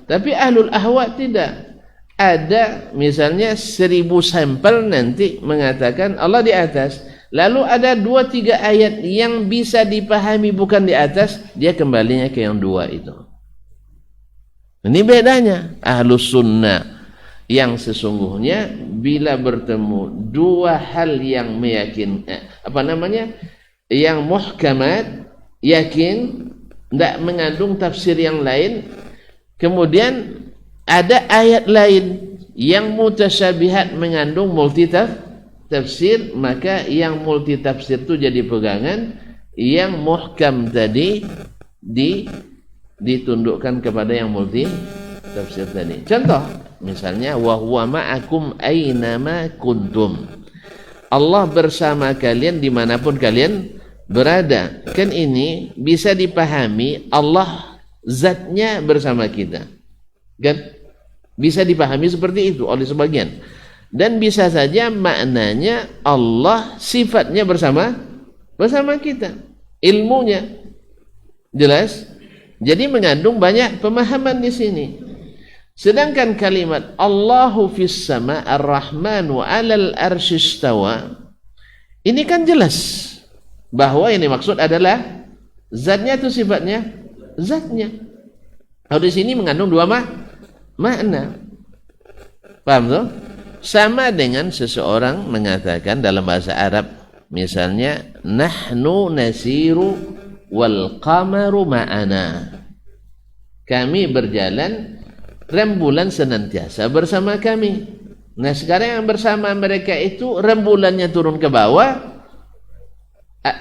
Tapi Ahlul Ahwa tidak. Ada misalnya 1000 sampel nanti mengatakan Allah di atas. Lalu ada 2-3 ayat yang bisa dipahami bukan di atas, dia kembalinya ke yang 2 itu. Ini bedanya. Ahlus Sunnah yang sesungguhnya bila bertemu 2 hal yang yang muhkamat, yakin, tidak mengandung tafsir yang lain, kemudian ada ayat lain yang mutasyabihat mengandung multi tafsir, maka yang multi tafsir itu jadi pegangan, yang muhkam tadi ditundukkan kepada yang multi tafsir tadi. Contoh, misalnya wa huwa ma'akum aynama kuntum. Allah bersama kalian dimanapun kalian berada. Kan ini bisa dipahami Allah zatnya bersama kita. Kan? Bisa dipahami seperti itu oleh sebagian. Dan bisa saja maknanya Allah sifatnya bersama kita. Ilmunya jelas. Jadi mengandung banyak pemahaman di sini. Sedangkan kalimat Allahu fis sama ar-Rahmanu 'alal arsy istawa, ini kan jelas bahwa yang dimaksud adalah zatnya itu sifatnya zatnya. Kalau di sini mengandung 2 makna. Paham tuh? Sama dengan seseorang mengatakan dalam bahasa Arab, misalnya nahnu nasiru wal qamaru ma'ana. Kami berjalan, rembulan senantiasa bersama kami. Nah, sekarang yang bersama mereka itu rembulannya turun ke bawah,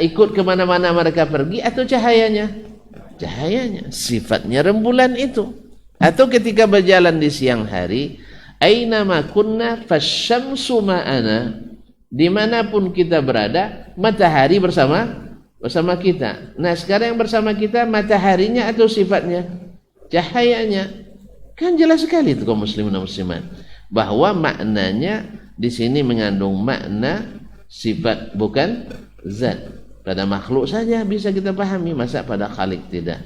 ikut kemana-mana mereka pergi, atau cahayanya? Cahayanya, sifatnya rembulan itu. Atau ketika berjalan di siang hari, aina ma kunna fasyamsu ma'ana, dimanapun kita berada, matahari bersama kita. Nah, sekarang yang bersama kita mataharinya atau sifatnya? Cahayanya. Kan jelas sekali itu kaum muslimin dan muslimat bahwa maknanya di sini mengandung makna sifat bukan zat. Pada makhluk saja bisa kita pahami, masa pada Khalik tidak?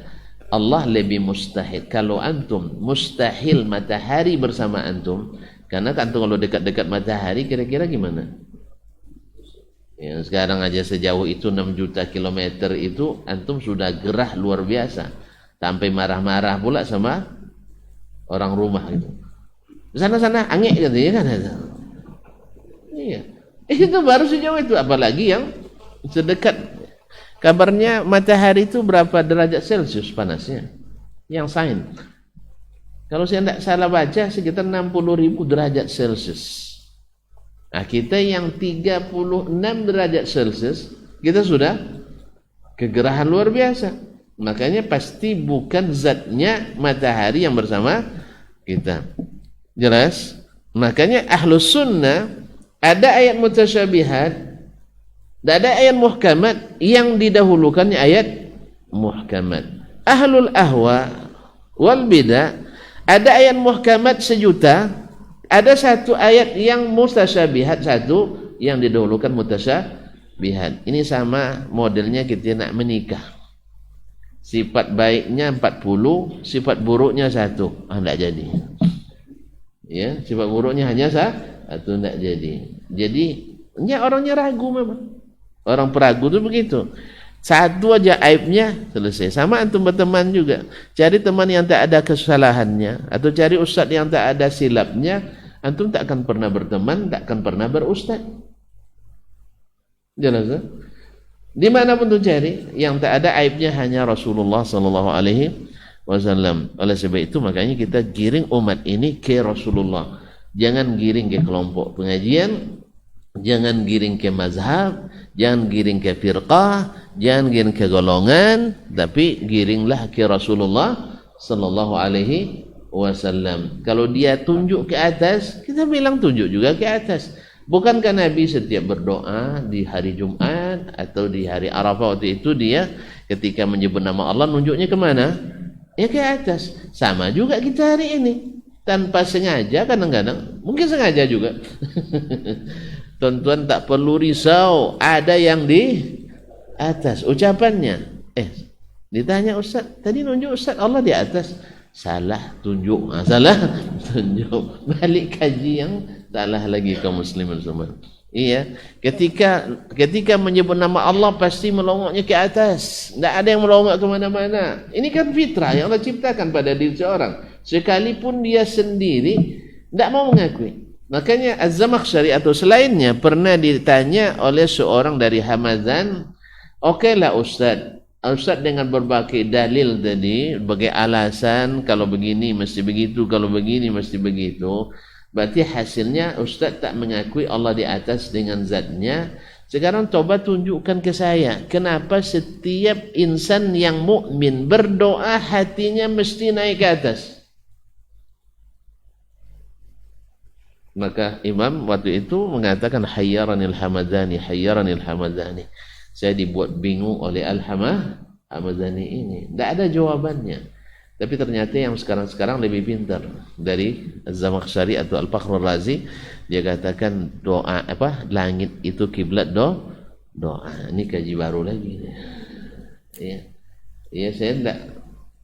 Allah lebih mustahil. Kalau antum mustahil matahari bersama antum, karena antum kalau dekat-dekat matahari kira-kira gimana? Ya, sekarang aja sejauh itu 6 juta kilometer itu antum sudah gerah luar biasa, sampai marah-marah pula sama orang rumah itu. Sana-sana angin gitu ya kan? Iya. Itu baru sejauh itu, apalagi yang sedekat. Kabarnya matahari itu berapa derajat Celcius panasnya? Yang sains. Kalau saya tidak salah baca sekitar 60.000 derajat Celcius. Nah, kita yang 36 derajat Celcius, kita sudah kegerahan luar biasa. Makanya pasti bukan zatnya matahari yang bersama kita. Jelas? Makanya Ahlus Sunnah ada ayat mutasyabihat, ada ayat muhkamat, yang didahulukannya ayat muhkamat. Ahlul ahwa wal bidah ada ayat muhkamat 1.000.000, ada 1 ayat yang mutasyabihat, 1 yang didahulukan mutasyabihat. Ini sama modelnya kita nak menikah. Sifat baiknya 40, sifat buruknya 1. Tidak jadi. Ya, sifat buruknya hanya 1, tidak jadi. Jadi, orangnya ragu memang. Orang peragu itu begitu. 1 aja aibnya selesai. Sama antum berteman juga. Cari teman yang tak ada kesalahannya, atau cari ustaz yang tak ada silapnya, antum tak akan pernah berteman, tak akan pernah berustaz. Jelas kan? Dimanapun tu cari, yang tak ada aibnya hanya Rasulullah sallallahu alaihi wasallam. Oleh sebab itu makanya kita giring umat ini ke Rasulullah. Jangan giring ke kelompok pengajian, jangan giring ke mazhab, jangan giring ke firqah, jangan giring ke golongan, tapi giringlah ke Rasulullah sallallahu alaihi wasallam. Kalau dia tunjuk ke atas, kita bilang tunjuk juga ke atas. Bukankah Nabi setiap berdoa di hari Jumat atau di hari Arafah waktu itu dia Ketika menyebut nama Allah, nunjuknya kemana? Ya ke atas. Sama juga kita hari ini. Tanpa sengaja kadang-kadang, mungkin sengaja juga. Tuan-tuan tak perlu risau, ada yang di atas ucapannya. Ditanya Ustaz, tadi nunjuk Ustaz Allah di atas. Salah tunjuk, salah tunjuk. Balik kaji yang salah lagi kaum muslimin semua. Iya, ketika menyebut nama Allah pasti melongoknya ke atas. Tidak ada yang melongok ke mana-mana. Ini kan fitrah yang Allah ciptakan pada diri seorang. Sekalipun dia sendiri tidak mau mengakui. Makanya Az-Zamakhsyari atau selainnya pernah ditanya oleh seorang dari Hamadan, "Okeylah Ustaz, Ustaz dengan berbagai dalil tadi, berbagai alasan, kalau begini mesti begitu, kalau begini mesti begitu. Berarti hasilnya Ustaz tak mengakui Allah di atas dengan zatnya. Sekarang coba tunjukkan ke saya, kenapa setiap insan yang mukmin berdoa hatinya mesti naik ke atas?" Maka Imam waktu itu mengatakan, hayyaranil hamadani, hayyaranil hamadani. Saya dibuat bingung oleh Al-Hamadani ini. Tidak ada jawabannya. Tapi ternyata yang sekarang-sekarang lebih pintar dari Az-Zamakhsyari atau Al-Fakhrul Razi. Dia katakan doa langit itu kiblat doa. Ini kaji baru lagi. Ya, saya tidak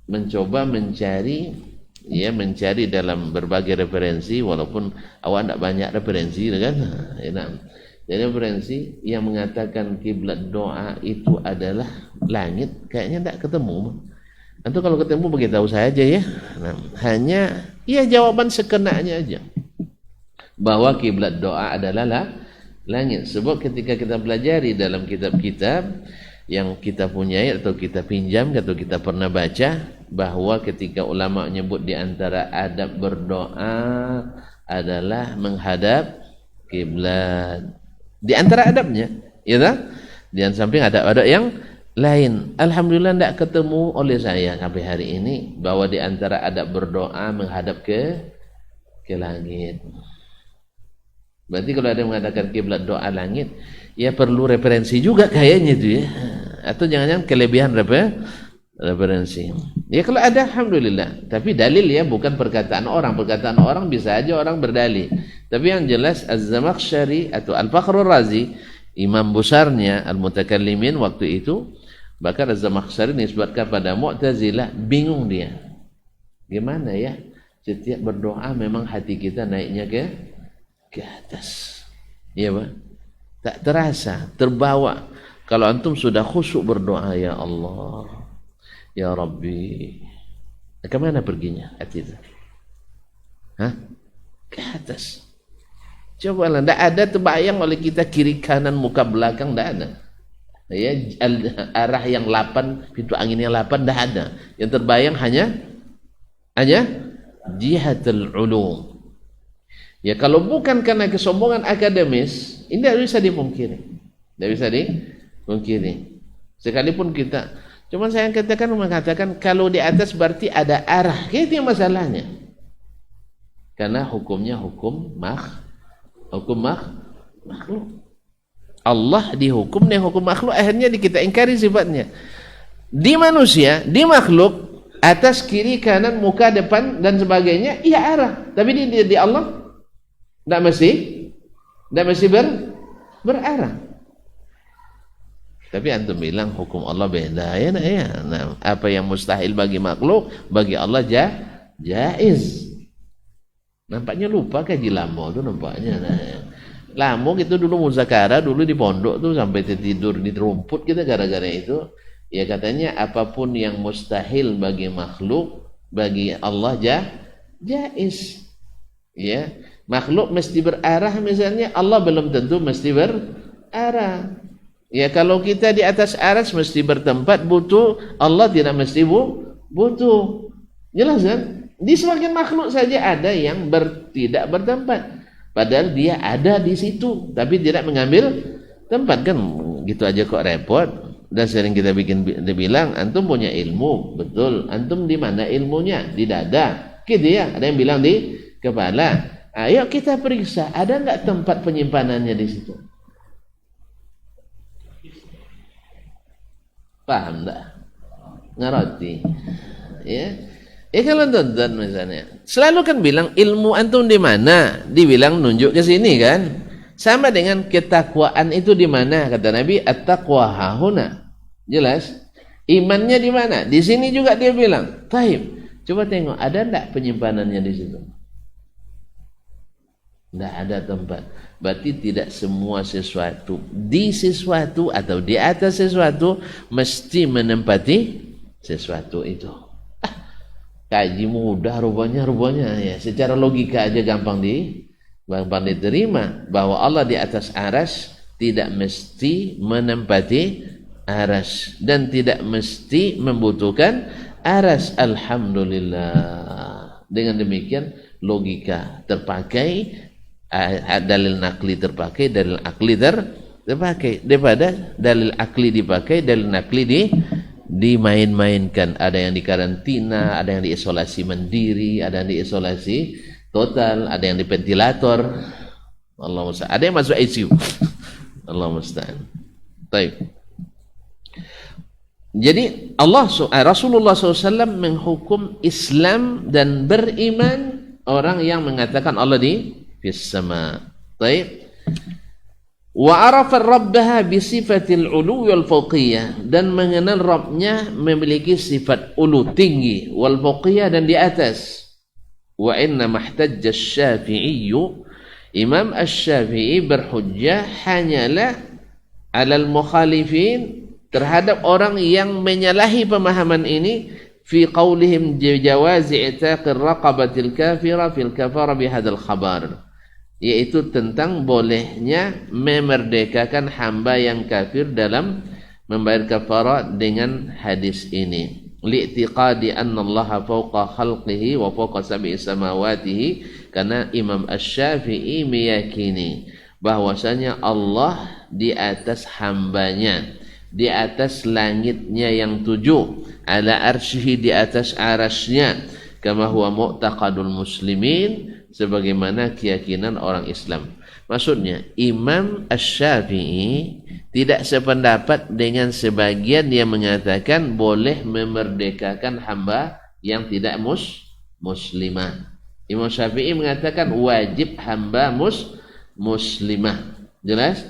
mencoba mencari dalam berbagai referensi, walaupun awak tidak banyak referensi kan. Jadi referensi yang mengatakan kiblat doa itu adalah langit, kayaknya tidak ketemu. Nanti kalau ketemu beritahu saya aja ya. Hanya jawaban sekenanya aja bahwa kiblat doa adalah langit. Sebab ketika kita pelajari dalam kitab-kitab yang kita punyai atau kita pinjam atau kita pernah baca, bahwa ketika ulama menyebut di antara adab berdoa adalah menghadap kiblat. Di antara adabnya, ya tak? Di samping adab-adab yang lain. Alhamdulillah tidak ketemu oleh saya sampai hari ini bahwa di antara adab berdoa menghadap ke langit. Berarti kalau ada yang mengatakan kiblat doa langit, ya perlu referensi juga kayaknya itu ya. Atau jangan-jangan kelebihan referensi. Ya kalau ada alhamdulillah. Tapi dalil ya bukan perkataan orang. Perkataan orang bisa aja orang berdalil. Tapi yang jelas Az-Zamakhsyari atau Al-Fakhrul Razi, imam besarnya Al-Mutakallimin waktu itu, bahkan Az-Zamakhsyari nisbatkan pada Mu'tazilah, bingung dia. Gimana ya? Setiap berdoa memang hati kita naiknya ke atas. Iya, Pak? Tak terasa, terbawa. Kalau antum sudah khusyuk berdoa, ya Allah, ya Rabbi, kemana perginya hati itu? Ke atas. Cobalah, tidak ada terbayang oleh kita kiri kanan muka belakang, tidak ada. Ya, arah yang 8, pintu angin yang 8 tidak ada. Yang terbayang hanya jihatul ulum. Ya kalau bukan karena kesombongan akademis, ini tidak bisa dipungkiri. Tidak bisa dipungkiri. Sekalipun kita, cuma saya mengatakan kalau di atas berarti ada arah. Itu yang masalahnya. Karena hukumnya hukum makhluk. Allah dihukum dengan hukum makhluk, akhirnya kita ingkari sifatnya. Di manusia, di makhluk, atas, kiri, kanan, muka, depan dan sebagainya, iya arah. Tapi di Allah tidak mesti berarah. Tapi antum bilang hukum Allah beda ya. Nah, apa yang mustahil bagi makhluk, bagi Allah jaiz. Nampaknya lupa kaji Lamo tuh nampaknya. Lamo itu dulu muzakara dulu di pondok tuh sampai tidur di rumput kita gara-gara itu. Ya katanya apapun yang mustahil bagi makhluk, bagi Allah jaiz. Ya, makhluk mesti berarah misalnya, Allah belum tentu mesti berarah. Ya kalau kita di atas aras mesti bertempat butuh, Allah tidak mesti butuh. Jelas kan? Di sebagian makhluk saja ada yang tidak bertempat, padahal dia ada di situ tapi tidak mengambil tempat. Kan gitu aja kok repot. Dan sering kita bilang antum punya ilmu, betul. Antum di mana ilmunya? Di dada. Gitu ya. Ada yang bilang di kepala. Ayo kita periksa, ada nggak tempat penyimpanannya di situ? Paham tak? Ngerti. Ya. Kalau tonton misalnya, selalu kan bilang ilmu antum di mana? Dibilang nunjuk ke sini kan? Sama dengan ketakwaan itu di mana? Kata Nabi, at-taqwa hahuna. Jelas? Imannya di mana? Di sini juga dia bilang. Taib. Coba tengok, ada enggak penyimpanannya di situ? Enggak ada tempat. Berarti tidak semua sesuatu di sesuatu atau di atas sesuatu mesti menempati sesuatu itu. Kaji mudah rupanya ya. Secara logika aja gampang diterima bahwa Allah di atas aras tidak mesti menempati aras dan tidak mesti membutuhkan aras. Alhamdulillah. Dengan demikian logika terpakai, dalil nakli terpakai, dalil akli terpakai. Daripada dalil akli dipakai, dalil nakli dimain-mainkan. Ada yang dikarantina, ada yang diisolasi mandiri, ada yang diisolasi total, ada yang di ventilator. Allah musta'an. Ada yang masuk ICU. Allah musta'an. Baik. Jadi Rasulullah SAW menghukum Islam dan beriman orang yang mengatakan Allah di fis sama. Baik. Wa arafa rabbaha bi sifatil ulu wal fawqiyah, dan mengenal Rabbnya memiliki sifat ulu tinggi, wal fawqiyah dan di atas. Wa inna mahtajja Syafi'i, Imam Asy-Syafi'i berhujjah hanyalah alal mukhalifin, terhadap orang yang menyalahi pemahaman ini, fi qaulihim jawazi i'taqir raqabatil kafira fil kafara bihadzal khabar, yaitu tentang bolehnya memerdekakan hamba yang kafir dalam membayar kafarah dengan hadis ini. Li'tiqadi anna Allah fawqa khalqihi wa fawqa sab'i samawatihi, karena Imam Asy-Syafi'i meyakini bahwasanya Allah di atas hambanya, di atas langitnya yang 7, ala arsyihi, di atas arasnya, kama huwa mu'taqadul muslimin, sebagaimana keyakinan orang Islam. Maksudnya Imam Asy-Syafi'i tidak sependapat dengan sebagian yang mengatakan boleh memerdekakan hamba yang tidak muslimah. Imam Syafi'i mengatakan wajib hamba muslimah. Jelas?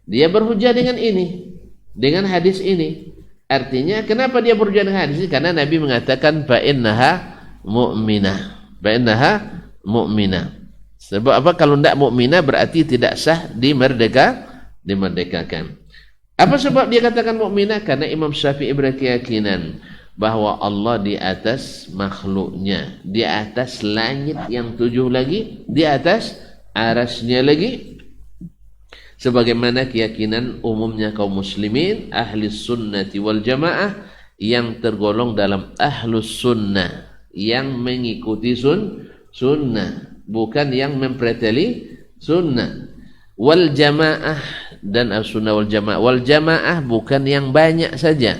Dia berhujjah dengan ini, dengan hadis ini. Artinya kenapa dia berhujjah dengan hadis ini? Karena Nabi mengatakan fa innaha mu'minah. Sebab apa? Kalau tidak mukminah berarti tidak sah dimerdekakan. Apa sebab dia katakan mukminah? Karena Imam Syafi'i berkeyakinan bahwa Allah di atas makhluknya, di atas langit yang 7 lagi, di atas arasnya lagi, sebagaimana keyakinan umumnya kaum muslimin ahli sunnati wal jamaah yang tergolong dalam ahlus sunnah, yang mengikuti sunnah, bukan yang mempreteli sunnah. Wal jamaah, dan as-sunnah wal jamaah. Wal jamaah bukan yang banyak saja.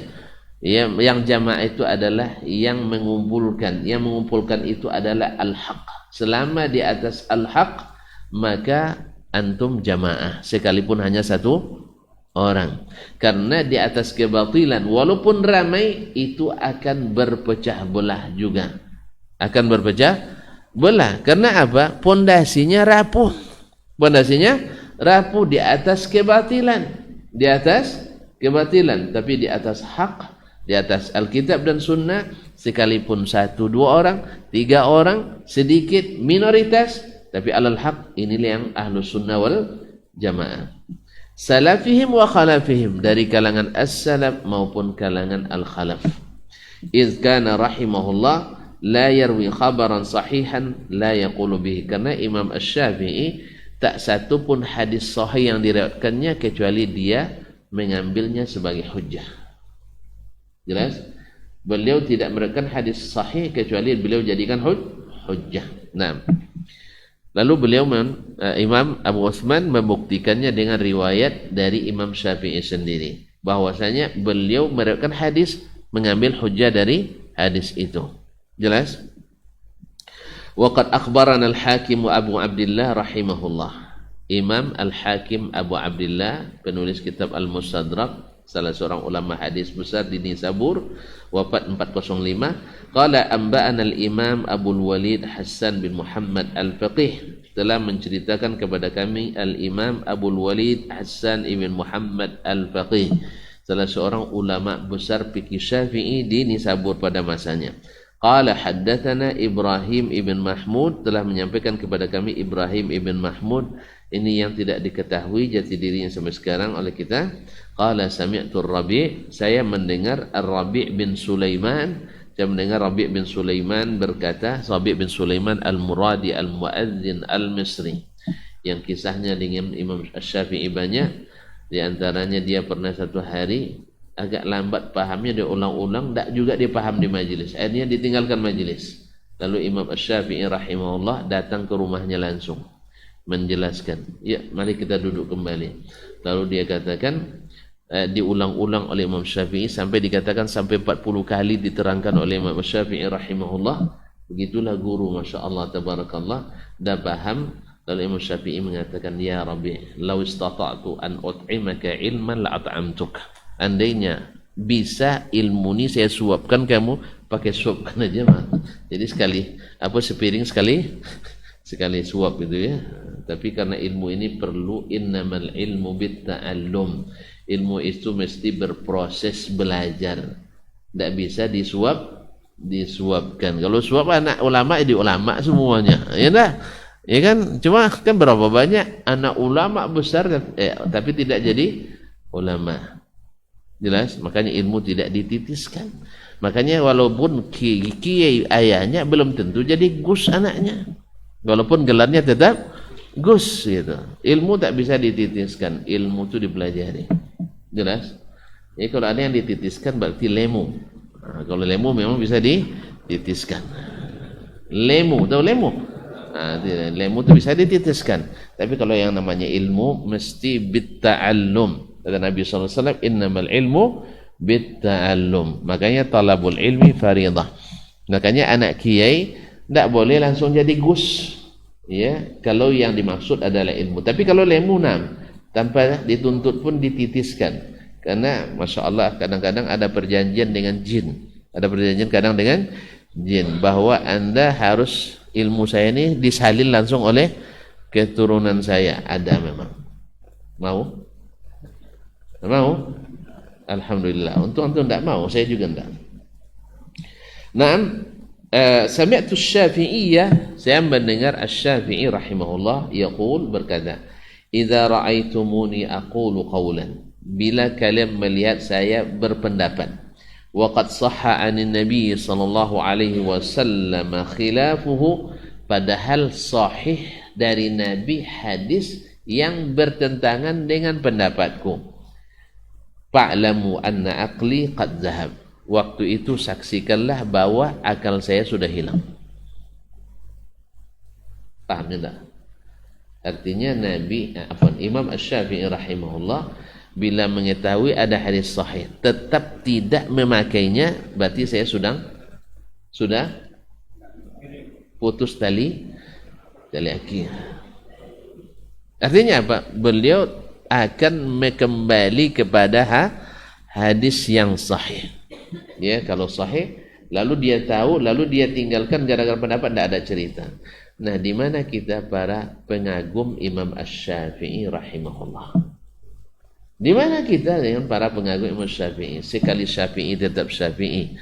Yang jamaah itu adalah yang mengumpulkan. Yang mengumpulkan itu adalah al-haq. Selama di atas al-haq, maka antum jamaah, sekalipun hanya satu orang. Karena di atas kebatilan, walaupun ramai, itu akan berpecah belah juga. Akan berpecah belah. Karena apa? Pondasinya rapuh. Pondasinya rapuh di atas kebatilan. Di atas kebatilan. Tapi di atas hak, di atas Alkitab dan Sunnah, sekalipun 1, 2 orang, 3 orang, sedikit, minoritas, tapi alal haq, inilah yang ahlus sunnah wal jamaah. Salafihim wa khalafihim, dari kalangan as-salaf maupun kalangan al-khalaf. Iz kana rahimahullah la yarwi khabaran sahihan la yaqulu bihi, karena Imam Asy-Syafi'i tak satu pun hadis sahih yang diriwayatkannya kecuali dia mengambilnya sebagai hujjah. Jelas? Beliau tidak meriwayatkan hadis sahih kecuali beliau jadikan hujjah. Nah, lalu beliau Imam Abu Utsman membuktikannya dengan riwayat dari Imam Syafi'i sendiri, bahwasanya beliau meriwayatkan hadis mengambil hujjah dari hadis itu. Jelas? Waqad akhbarana al-Hakim Abu Abdullah rahimahullah. Imam Al-Hakim Abu Abdullah, penulis kitab Al-Mustadrak, salah seorang ulama hadis besar di Nisabur, wafat 405. Qala anba'ana al-Imam Abdul Walid Hassan bin Muhammad Al-Faqih, telah menceritakan kepada kami Al-Imam Abdul Walid Hassan ibn Muhammad Al-Faqih, salah seorang ulama besar fikih Syafi'i di Nisabur pada masanya. Qala haddatsana Ibrahim ibn Mahmud, telah menyampaikan kepada kami Ibrahim ibn Mahmud, ini yang tidak diketahui jati dirinya sampai sekarang oleh kita. Qala sami'tu Rabi', saya mendengar Ar-Rabi' bin Sulaiman, saya mendengar Rabi' bin Sulaiman berkata, Rabi' bin Sulaiman Al-Muradi Al-Muadzin Al-Misri, yang kisahnya dengan Imam Asy-Syafi'i banyak. Di antaranya dia pernah satu hari agak lambat pahamnya, dia ulang-ulang, tak juga dia paham di majlis, akhirnya ditinggalkan majlis. Lalu Imam Asy-Syafi'i rahimahullah datang ke rumahnya langsung menjelaskan, ya mari kita duduk kembali. Lalu dia katakan, diulang-ulang oleh Imam Syafi'i sampai dikatakan sampai 40 kali diterangkan oleh Imam Syafi'i rahimahullah. Begitulah guru, Masya Allah tabarakallah, dah paham. Lalu Imam Syafi'i mengatakan, ya Rabi', law istata'tu an ut'imaka ilman la'at'amtuk, andainya bisa ilmu ini saya suapkan kamu, pakai suapkan aja mah. Jadi sekali sepiring sekali suap gitu ya. Tapi karena ilmu ini perlu, innamal ilmu bitta'allum, ilmu itu mesti berproses belajar, tidak bisa disuapkan. Kalau suap anak ulama jadi ulama semuanya, ya dah, ya kan? Cuma kan berapa banyak anak ulama besar tapi tidak jadi ulama. Jelas, makanya ilmu tidak dititiskan. Makanya walaupun kiai ayahnya belum tentu jadi gus anaknya, walaupun gelarnya tetap gus gitu. Ilmu tak bisa dititiskan, ilmu itu dipelajari. Jelas? Jadi kalau ada yang dititiskan berarti lemu. Nah, kalau lemu memang bisa dititiskan. Lemu, tahu lemu? Nah, lemu itu bisa dititiskan. Tapi kalau yang namanya ilmu mesti bitta'allum. Kata Nabi SAW, innamal ilmu bitta'allum. Makanya talabul ilmi faridah. Makanya anak kiai tidak boleh langsung jadi gus, ya, kalau yang dimaksud adalah ilmu. Tapi kalau lemu tanpa dituntut pun dititiskan. Karena Masya Allah kadang-kadang ada perjanjian dengan jin, ada perjanjian kadang dengan jin, bahwa anda harus ilmu saya ini disalin langsung oleh keturunan saya. Ada memang. Mau? Alhamdulillah. Untung antum tidak mau, saya juga tidak. Naam. Sami'tu Syafi'iyah, saya mendengar Asy-Syafi'i rahimahullah yaqul, berkata, idza ra'aitumuni aqulu qawlan, bila kalian melihat saya berpendapat, wa qad sahha 'anin nabiy sallallahu alaihi wasallam khilafuhu, padahal sahih dari nabi hadis yang bertentangan dengan pendapatku, fa'lamu anna aqli qad zahab, waktu itu saksikanlah bahwa akal saya sudah hilang. Paham tidak? Artinya Imam Asy-Syafi'i rahimahullah bila mengetahui ada hadis sahih tetap tidak memakainya, berarti saya sudah putus tali akil. Artinya apa? Beliau akan kembali kepada hadis yang sahih. Ya, kalau sahih, lalu dia tahu, lalu dia tinggalkan gara-gara pendapat, tidak ada cerita. Nah, di mana kita para pengagum Imam Asy-Syafi'i rahimahullah? Di mana kita dengan para pengagum Imam Syafi'i? Sekali Syafi'i tetap Syafi'i.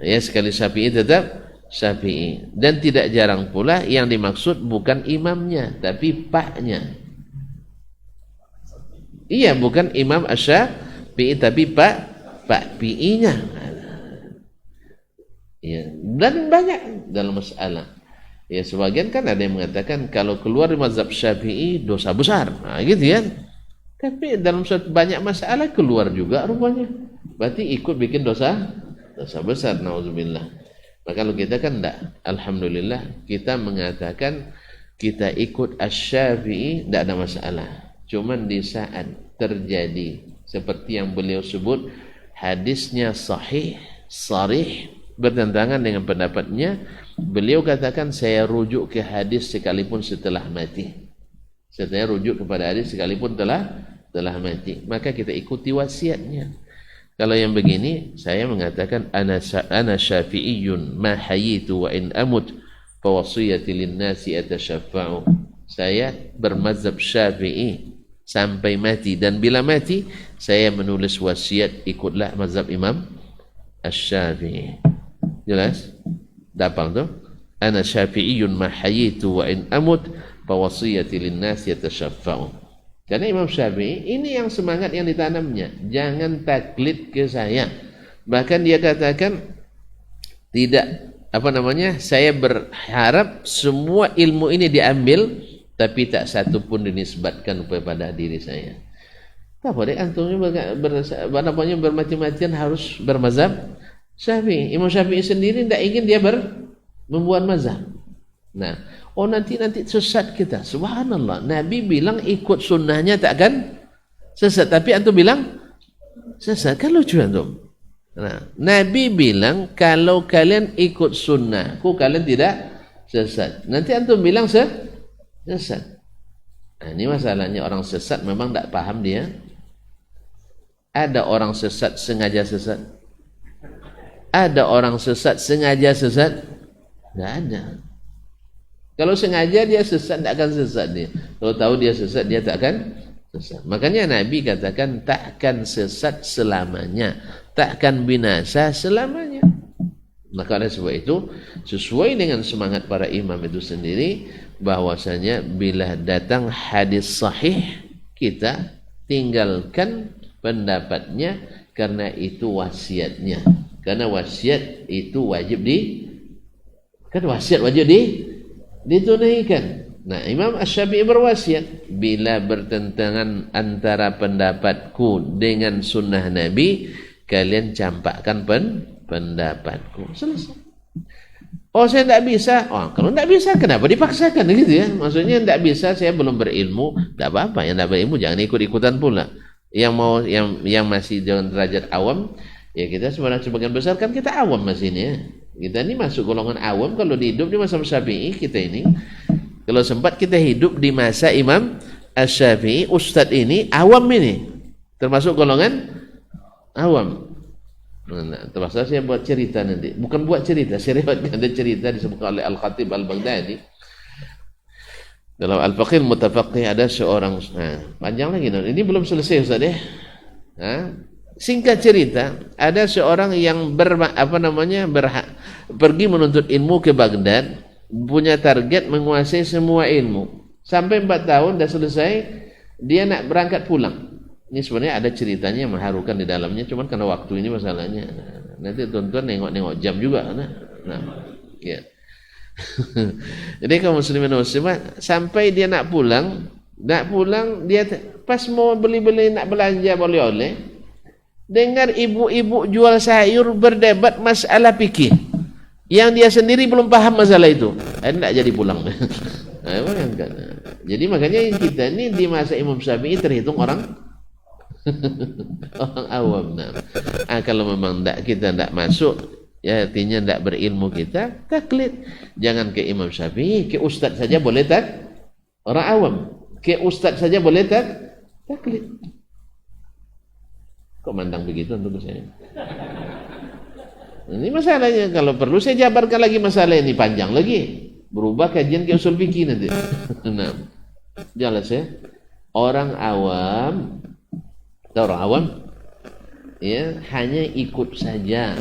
Ya, sekali Syafi'i tetap Syafi'i. Dan tidak jarang pula yang dimaksud bukan imamnya, tapi paknya. Iya, bukan Imam Asy-Syafi'i, tapi pak PI-nya. Ya, dan banyak dalam masalah. Ya, sebagian kan ada yang mengatakan kalau keluar dari mazhab Syafi'i dosa besar. Nah, gitu ya. Tapi dalam banyak masalah keluar juga rupanya. Berarti ikut bikin dosa besar, nauzubillah. Maka kalau kita kan enggak. Alhamdulillah kita mengatakan kita ikut Asy-Syafi'i, tidak ada masalah. Cuman di saat terjadi seperti yang beliau sebut, hadisnya sahih, sarih, bertentangan dengan pendapatnya, beliau katakan saya rujuk ke hadis sekalipun setelah mati. Saya rujuk kepada hadis sekalipun telah telah mati, maka kita ikuti wasiatnya. Kalau yang begini, saya mengatakan ana syafi'iyyun ma hayitu wa in amut fa wasiyati lin-nasi atasyaffa'u. Saya bermazhab Syafi'i sampai mati, dan bila mati saya menulis wasiat ikutlah mazhab Imam Asy-Syafi'i. Jelas? Dapang tu? Ana syafi'iyyun ma hayitu wa in amut fa wasiyati lin-nasi atasyaffa'u. Karena Imam Syafi'i ini yang semangat yang ditanamnya, jangan taklid ke saya. Bahkan dia katakan tidak saya berharap semua ilmu ini diambil, tapi tak satu pun dinisbatkan kepada diri saya. Tak boleh antumnya bermati-matian harus bermazhab Syafi'i. Imam Syafi'i sendiri tidak ingin dia membuat mazhab. Nah, nanti sesat kita. Subhanallah, Nabi bilang ikut sunnahnya takkan sesat, tapi antum bilang sesat, kan lucu antum. Nah, Nabi bilang kalau kalian ikut sunnahku kalian tidak sesat. Nanti antum bilang sesat. Nah, ini masalahnya orang sesat memang tak paham dia. Ada orang sesat sengaja sesat? Ada orang sesat sengaja sesat? Tidak ada. Kalau sengaja dia sesat, tak akan sesat dia. Kalau tahu dia sesat, dia tak akan sesat. Makanya Nabi katakan takkan sesat selamanya, takkan binasa selamanya. Maka oleh sebab itu, sesuai dengan semangat para imam itu sendiri, bahwasanya bila datang hadis sahih, kita tinggalkan pendapatnya, karena itu wasiatnya. Karena wasiat itu wajib ditunaikan. Nah, Imam Asy-Syafi'i berwasiat, bila bertentangan antara pendapatku dengan sunnah Nabi, kalian campakkan pendapatku. Selesai. Saya tidak bisa. Kalau tidak bisa, kenapa dipaksakan gitu ya? Maksudnya tidak bisa, saya belum berilmu, tidak apa-apa. Yang tidak berilmu jangan ikut-ikutan pula. Yang masih dengan derajat awam, ya kita sebagian besar kan kita awam masih ini ya. Kita ini masuk golongan awam. Kalau hidup di masa Syafi'i, kita ini kalau sempat kita hidup di masa Imam Asy-Syafi'i, Ustadz ini awam, ini termasuk golongan awam. Nah, terpaksa saya buat cerita nanti, bukan buat cerita, saya riwayatkan ada cerita disebutkan oleh Al-Khatib Al-Baghdadi dalam Al-Faqih Al-Mutafaqih. Ada seorang, panjang lagi, ini belum selesai Ustaz ya. Singkat cerita, ada seorang yang pergi menuntut ilmu ke Baghdad, punya target menguasai semua ilmu. Sampai 4 tahun dah selesai, dia nak berangkat pulang. Ini sebenarnya ada ceritanya yang mengharukan di dalamnya, cuman karena waktu ini masalahnya. Nanti tuan-tuan nengok jam juga. Ya. Jadi kaum muslimin muslimat, sampai dia nak pulang, dia pas mau beli-beli nak belanja oleh-oleh, dengar ibu-ibu jual sayur berdebat masalah fikih yang dia sendiri belum paham masalah itu. Tidak jadi pulang. Jadi makanya kita ini di masa Imam Syafi'i terhitung orang awam. Kalau memang kita tidak masuk, ya artinya tidak berilmu, kita taklid. Jangan ke Imam Syafi'i, ke ustaz saja boleh orang awam. Ke ustaz saja boleh taklid. Kok mandang begitu untuk saya? Ini masalahnya. Kalau perlu saya jabarkan lagi masalah ini, panjang lagi. Berubah kajian ke usul fikih nanti. Nah, jelas ya. Orang awam ya hanya ikut saja.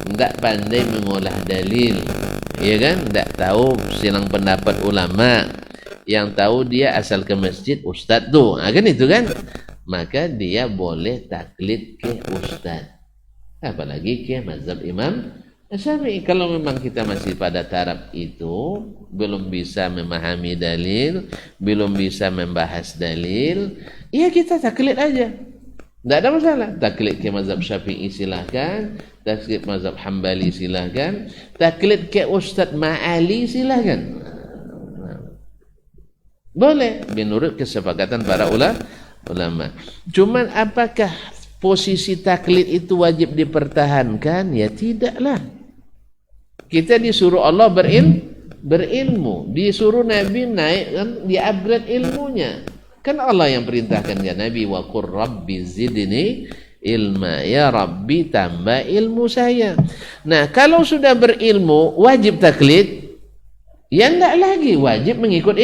Tidak pandai mengolah dalil. Ya kan? Tidak tahu silang pendapat ulama. Yang tahu dia asal ke masjid ustaz tuh. Kan itu kan? Maka dia boleh taklid ke ustaz. Apalagi ke mazhab Imam Asy-Syafi'i. Kalau memang kita masih pada taraf itu, belum bisa memahami dalil, belum bisa membahas dalil, ya kita taklid aja. Tidak ada masalah. Taklid ke mazhab Syafi'i silahkan, taklid mazhab Hambali silahkan, taklid ke Ustaz Ma'ali silahkan. Boleh menurut kesepakatan para ulama. Cuman apakah posisi taklid itu wajib dipertahankan? Ya tidaklah. Kita disuruh Allah berilmu, disuruh Nabi naik kan, di-upgrade ilmunya. Kan Allah yang perintahkan ya Nabi, wa qur rabbi zidni ilma, ya Rabbi tambah ilmu saya. Nah, kalau sudah berilmu wajib taklid, ya enggak lagi wajib mengikut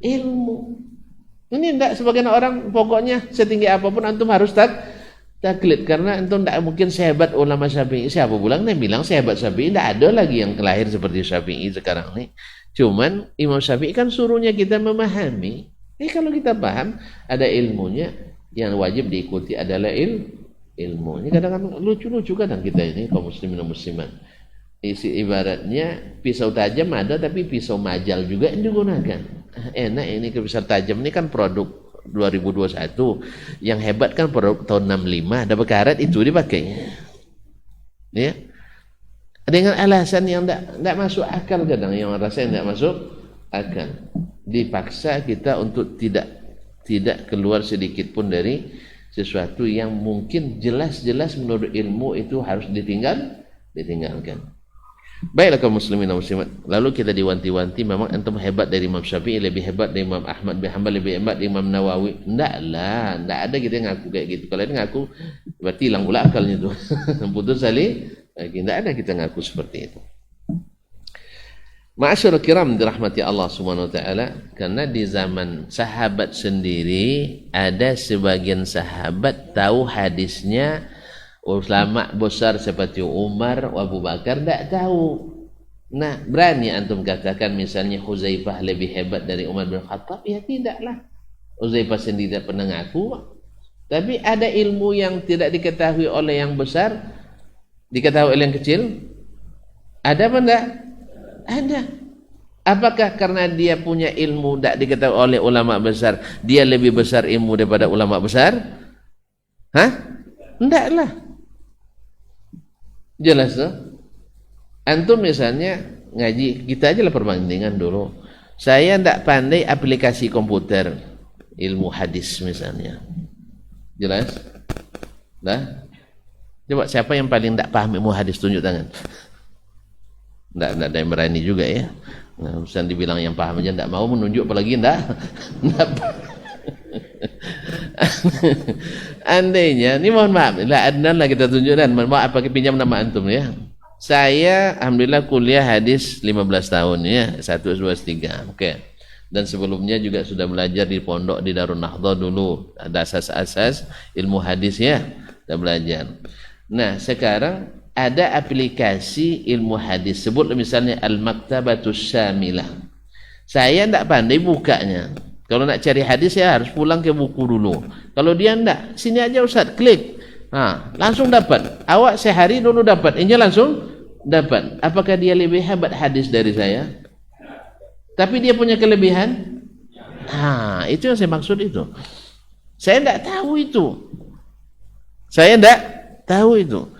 ilmu. Ini enggak, sebagian orang pokoknya setinggi apapun antum harus taklid, karena antum enggak mungkin sehebat ulama Syafi'i. Siapa bilang? Nih bilang sehebat Syafi'i, enggak ada lagi yang lahir seperti Syafi'i sekarang nih. Cuman Imam Syafi'i kan suruhnya kita memahami. Kalau kita paham, ada ilmunya, yang wajib diikuti adalah ilmu. Ini kadang-kadang lucu-lucu kadang kita ini kaum muslimin dan muslimat. Isi ibaratnya pisau tajam ada, tapi pisau majal juga yang digunakan. Enak ini, pisau tajam ini kan produk 2021. Yang hebat kan produk tahun 65, ada bekarat itu dipakai. Ya. Dengan alasan yang tidak masuk akal kadang, yang rasanya tidak masuk akal. Dipaksa kita untuk tidak keluar sedikit pun dari sesuatu yang mungkin jelas-jelas menurut ilmu itu harus ditinggalkan. Baiklah kaum muslimin dan muslimat, lalu kita diwanti-wanti, memang antum hebat dari Imam Syafi'i, lebih hebat dari Imam Ahmad bin Hanbal, lebih hebat dari Imam Nawawi. Enggak ada kita ngaku kayak gitu. Kalau dia ngaku berarti hilang pula akalnya itu. Putus tali, enggak ada kita ngaku seperti itu. Ma'asyarul kiram dirahmati Allah Subhanahu wa taala, karena di zaman sahabat sendiri ada sebagian sahabat tahu hadisnya, ulama besar seperti Umar, Abu Bakar tidak tahu. Nah, berani antum katakan misalnya Huzaifah lebih hebat dari Umar bin Khattab? Ya tidaklah. Huzaifah sendiri tidak pernah ngaku. Tapi ada ilmu yang tidak diketahui oleh yang besar, diketahui oleh yang kecil. Ada apa enggak? Ada. Apakah karena dia punya ilmu tidak diketahui oleh ulama besar, dia lebih besar ilmu daripada ulama besar? Enggaklah. Jelas tuh. Antum misalnya ngaji, kita aja lah perbandingan dulu. Saya tidak pandai aplikasi komputer, ilmu hadis misalnya. Jelas? Dah? Coba siapa yang paling tidak paham ilmu hadis, tunjuk tangan. Tidak ada yang berani juga ya. Nah, usah dibilang yang paham aja tidak mau menunjuk, apalagi tidak. Andainya, ini mohon maaf, lah kita tunjukkan, maaf pakai pinjam nama antum ya. Saya alhamdulillah kuliah hadis 15 tahun ya, 1, 2, 3. Oke. Dan sebelumnya juga sudah belajar di pondok di Darun Nahdhah dulu, ada asas-asas ilmu hadis ya, sudah belajar. Nah, sekarang ada aplikasi ilmu hadis, sebut misalnya Al-Maktabatus Syamilah. Saya tidak pandai bukanya. Kalau nak cari hadis saya harus pulang ke buku dulu. Kalau dia tidak, sini aja Ustaz, klik. Langsung dapat. Awak sehari dulu dapat, ini langsung dapat. Apakah dia lebih hebat hadis dari saya? Tapi dia punya kelebihan? Itu yang saya maksud itu. Saya tidak tahu itu.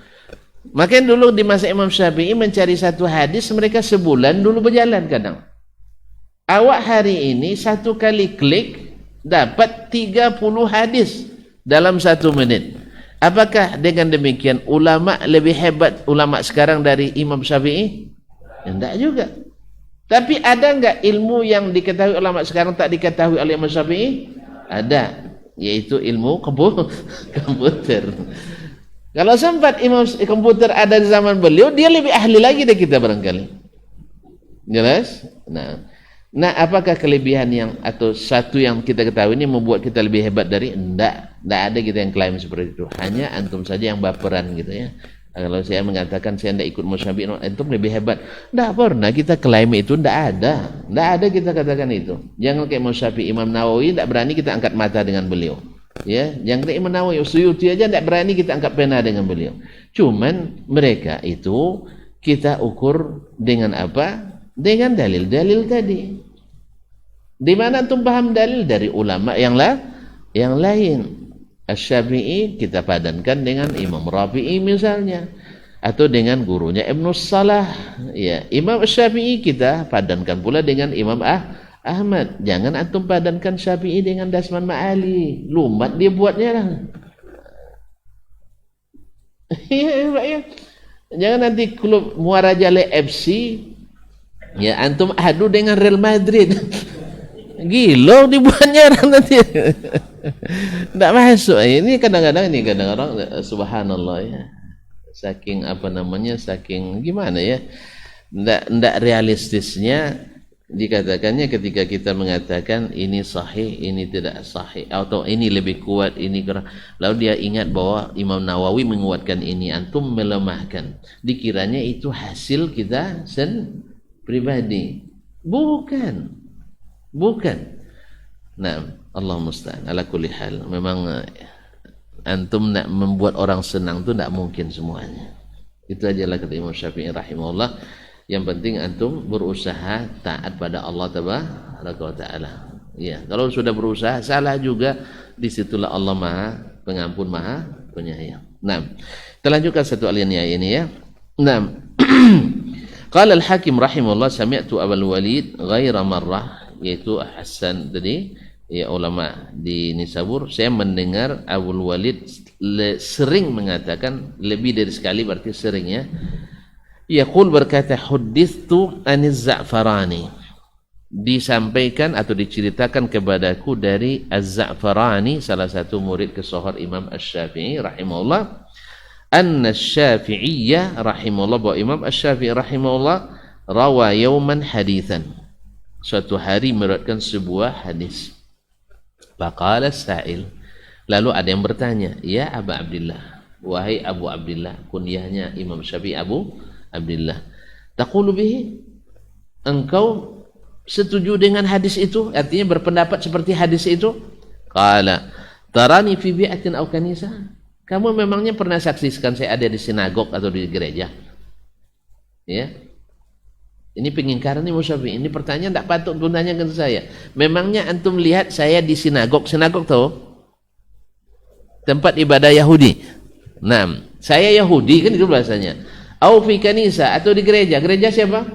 Makanya dulu di masa Imam Syafi'i mencari satu hadis mereka sebulan dulu berjalan kadang. Awak hari ini satu kali klik dapat 30 hadis dalam 1 menit. Apakah dengan demikian ulama lebih hebat ulama sekarang dari Imam Syafi'i? Tidak juga. Tapi ada enggak ilmu yang diketahui ulama sekarang tak diketahui oleh Imam Syafi'i? Ada, yaitu ilmu komputer. Kalau sempat ilmu komputer ada di zaman beliau, dia lebih ahli lagi dari kita barangkali. Jelas? Nah, apakah kelebihan yang atau satu yang kita ketahui ini membuat kita lebih hebat dari? Enggak ada kita yang klaim seperti itu. Hanya antum saja yang baperan gitu ya. Kalau saya mengatakan saya tidak ikut Syafi'i, antum lebih hebat. Tidak pernah kita klaim itu, tidak ada kita katakan itu. Jangan kayak Syafi'i, Imam Nawawi tidak berani kita angkat mata dengan beliau. Ya, yang kayak Imam Nawawi, Suyuti aja tidak berani kita angkat pena dengan beliau. Cuman mereka itu kita ukur dengan apa? Dengan dalil-dalil tadi. Di mana antum paham dalil dari ulama yang lain. Asy-Syafi'i kita padankan dengan Imam Rafi'i misalnya, atau dengan gurunya Ibnu Salah. Ya, Imam Syafi'i kita padankan pula dengan Imam Ahmad. Jangan antum padankan Syafi'i dengan Dasman Ma'ali. Lumat dia buatnya lah. Ya. Jangan nanti klub Muarajale FC ya antum adu dengan Real Madrid. Gila dibuatnya orang nanti. Tidak masuk. Ini kadang-kadang subhanallah ya. Saking saking gimana ya? Tidak realistisnya dikatakannya ketika kita mengatakan ini sahih, ini tidak sahih, atau ini lebih kuat, ini kurang. Lalu dia ingat bahwa Imam Nawawi menguatkan ini, antum melemahkan. Dikiranya itu hasil kita pribadi. Bukan. Nah, Allah musta'an. Ala kulli hal. Memang antum nak membuat orang senang itu tidak mungkin semuanya. Itu ajalah kata Imam Syafi'i rahimahullah. Yang penting antum berusaha taat pada Allah tabaraka wa taala. Ya, kalau sudah berusaha salah juga, disitulah Allah Maha Pengampun, Maha Penyayang. Nah, kita lanjutkan satu alinea ini ya. Nah, qala al-Hakim rahimahullah sami'tu Abul Walid ghaira marrah, yaitu Hasan tadi ya, ulama di Nisabur, saya mendengar Abul Walid sering mengatakan, lebih dari sekali berarti seringnya, yaqul berkata, huddithu aniz Za'farani, disampaikan atau diceritakan kepadaku dari Az-Za'farani, salah satu murid kesohor Imam Asy-Syafi'i rahimahullah, anna Asy-Syafi'iyya rahimahullah, bahwa Imam Asy-Syafi'i rahimahullah rawa yauman hadithan, suatu hari meriwayatkan sebuah hadis. Faqala sa'il, lalu ada yang bertanya, ya Aba Abdillah, wahai Abu Abdillah, kunyahnya Imam Syafi'i Abu Abdillah, taqulu bihi, engkau setuju dengan hadis itu, artinya berpendapat seperti hadis itu? Qala tarani fi bi'atin aw kanisa, kamu memangnya pernah saksikan saya ada di sinagog atau di gereja? Ya, ini pengingkaran Imam Syafi'i. Ini pertanyaan tidak patut tunanyakan ke saya. Memangnya antum lihat saya di sinagog? Sinagog tahu? Tempat ibadah Yahudi. Nah, saya Yahudi kan itu bahasanya. Au fi kanisa, atau di gereja. Gereja siapa?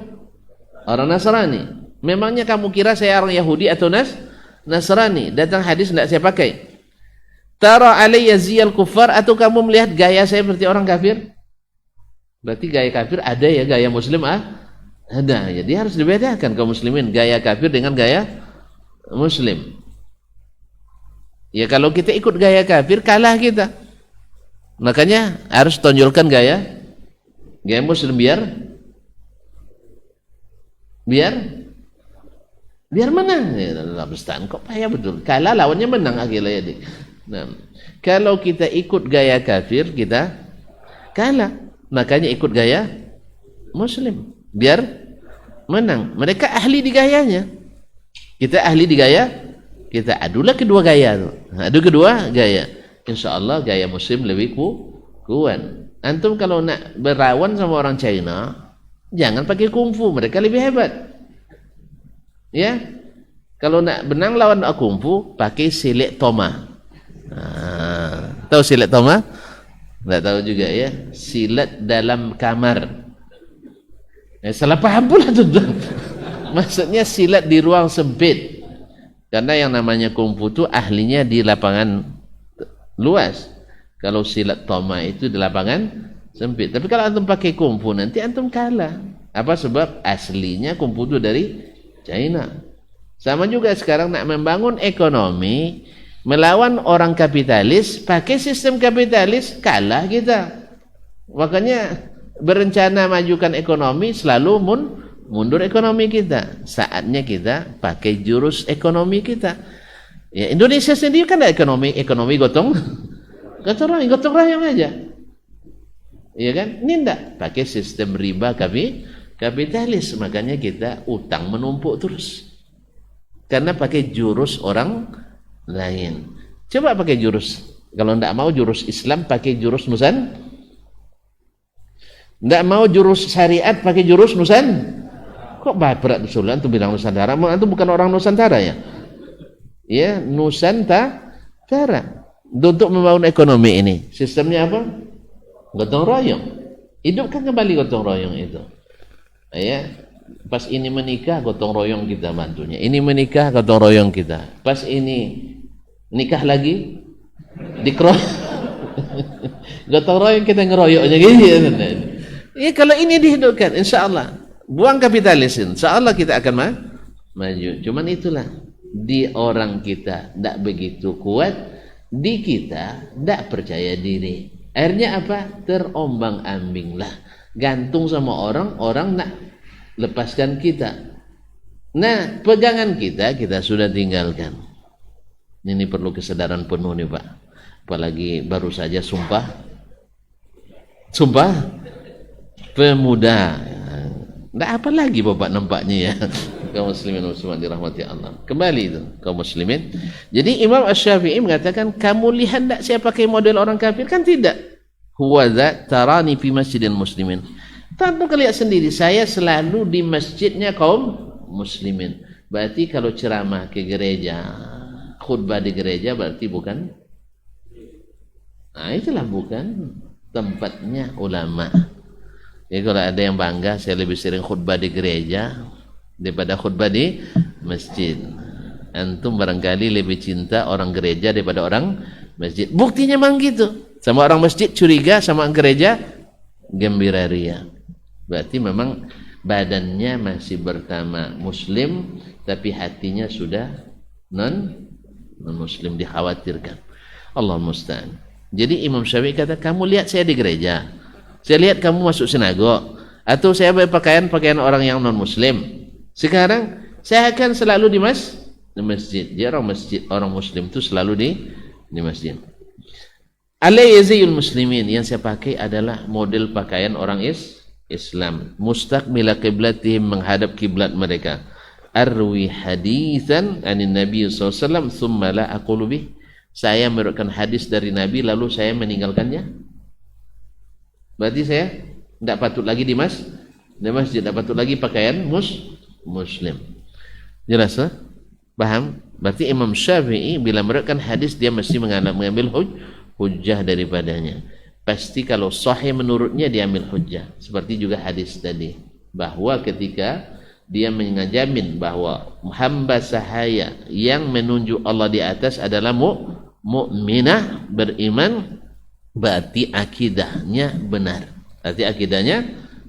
Orang Nasrani. Memangnya kamu kira saya orang Yahudi atau Nasrani? Datang hadis tidak saya pakai. Tara alayya ziyal kuffar, atau kamu melihat gaya saya seperti orang kafir? Berarti gaya kafir ada ya, gaya muslim ada. Jadi harus dibedakan kaum muslimin, gaya kafir dengan gaya muslim. Ya kalau kita ikut gaya kafir kalah kita. Makanya harus tonjolkan gaya muslim biar menang. Ya, kok payah betul. Kalah lawannya menang akhirnya ya. Nah, kalau kita ikut gaya kafir kita kalah. Makanya ikut gaya muslim biar menang. Mereka ahli di gayanya, kita ahli di gaya kita. Adulah kedua gaya tuh. Adu kedua gaya. Insyaallah gaya muslim lebih kuat. Antum kalau nak berawan sama orang China, jangan pakai kungfu, mereka lebih hebat. Ya, kalau nak benang lawan kungfu, pakai silet toma. Tahu silet toma? Tidak tahu juga ya. Silat dalam kamar. Salah paham pula tuh. Maksudnya silat di ruang sempit. Karena yang namanya kungfu itu ahlinya di lapangan luas. Kalau silat toma itu di lapangan sempit. Tapi kalau antum pakai kungfu nanti antum kalah. Apa sebab? Aslinya kungfu itu dari China. Sama juga sekarang nak membangun ekonomi, melawan orang kapitalis, pakai sistem kapitalis, kalah kita. Makanya berencana majukan ekonomi selalu mundur ekonomi kita. Saatnya kita pakai jurus ekonomi kita. Ya, Indonesia sendiri kan ada ekonomi gotong royong aja. Iya kan? Ini enggak pakai sistem riba kapitalis, makanya kita utang menumpuk terus. Karena pakai jurus orang lain. Coba pakai jurus, kalau enggak mau jurus Islam pakai jurus enggak mau jurus syariat pakai jurus Kok berat usul antum bilang Nusantara? Antum bukan orang Nusantara ya? Ya, Nusantara. Untuk membangun ekonomi ini, sistemnya apa? Gotong royong. Hidupkan kembali gotong royong itu. Ya, pas ini menikah gotong royong kita bantunya. Ini menikah gotong royong kita. Pas ini nikah lagi dikeroyok. Gotong royong kita ngeroyoknya gitu. Ya, kalau ini dihidupkan, insya Allah buang kapitalis, insya Allah kita akan maju. Cuman itulah di orang kita tidak begitu kuat, di kita tidak percaya diri. Akhirnya apa? Terombang-ambinglah, gantung sama orang, orang nak lepaskan kita. Nah, pegangan kita sudah tinggalkan. Ini perlu kesadaran penuh nih Pak. Apalagi baru saja sumpah pemuda. Tidak apa lagi Bapak nampaknya ya. Kaum muslimin muslimat dirahmati Allah. Kembali itu kaum muslimin. Jadi Imam Asy-Syafi'i mengatakan, kamu lihat tak saya pakai model orang kafir? Kan tidak. Huwa dza tarani fi masjidil muslimin. Tentu kalian sendiri, saya selalu di masjidnya kaum muslimin. Berarti kalau ceramah ke gereja, khutbah di gereja berarti bukan. Nah, itulah bukan tempatnya ulama. Jadi kalau ada yang bangga saya lebih sering khutbah di gereja daripada khutbah di masjid, antum barangkali lebih cinta orang gereja daripada orang masjid. Buktinya memang gitu. Sama orang masjid curiga, sama orang gereja gembira ria. Berarti memang badannya masih bertama muslim tapi hatinya sudah non muslim, dikhawatirkan. Allah musta'an. Jadi Imam Syafi'i kata, kamu lihat saya di gereja, saya lihat kamu masuk sinagog, atau saya berpakaian orang yang non muslim. Sekarang saya akan selalu di masjid. Dia orang masjid, orang muslim itu selalu di masjid. Alayyaziyul muslimin, yang saya pakai adalah model pakaian orang Islam. Mustaqbila qiblatihim, menghadap kiblat mereka. Arwi hadithan anin Nabi SAW thumma la aqulu bih. Saya meriwayatkan hadis dari Nabi lalu saya meninggalkannya. Berarti saya tidak patut lagi di masjid, tidak patut lagi pakaian muslim. Jelas tak? Paham? Berarti Imam Syafi'i bila meriwayatkan hadis dia mesti mengambil hujjah daripadanya. Pasti kalau sahih menurutnya dia ambil hujjah. Seperti juga hadis tadi, bahwa ketika dia menjamin bahwa hamba sahaya yang menunjuk Allah di atas adalah mukminah, beriman, berarti akidahnya benar. Berarti akidahnya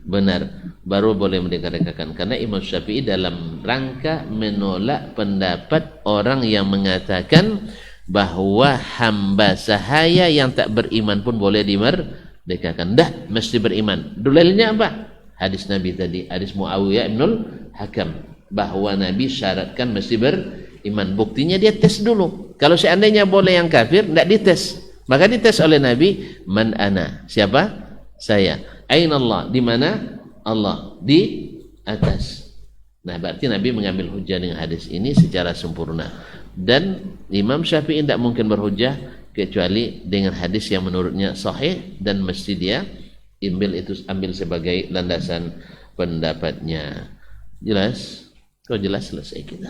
benar, baru boleh merdeka-rekakan. Karena Imam Syafi'i dalam rangka menolak pendapat orang yang mengatakan bahwa hamba sahaya yang tak beriman pun boleh dimerdekakan. Dah mesti beriman. Dalilnya apa? Hadis Nabi tadi, hadis Muawiyah ibnul Hakam, bahwa Nabi syaratkan mesti beriman. Buktinya dia tes dulu. Kalau seandainya boleh yang kafir, tidak dites. Maka dites oleh Nabi, man ana, siapa? Saya. Aina Allah, di mana Allah? Di atas. Nah, berarti Nabi mengambil hujjah dengan hadis ini secara sempurna. Dan Imam Syafi'i tidak mungkin berhujjah kecuali dengan hadis yang menurutnya sahih, dan mesti dia ambil sebagai landasan pendapatnya. Jelas? Kalau jelas selesai kita.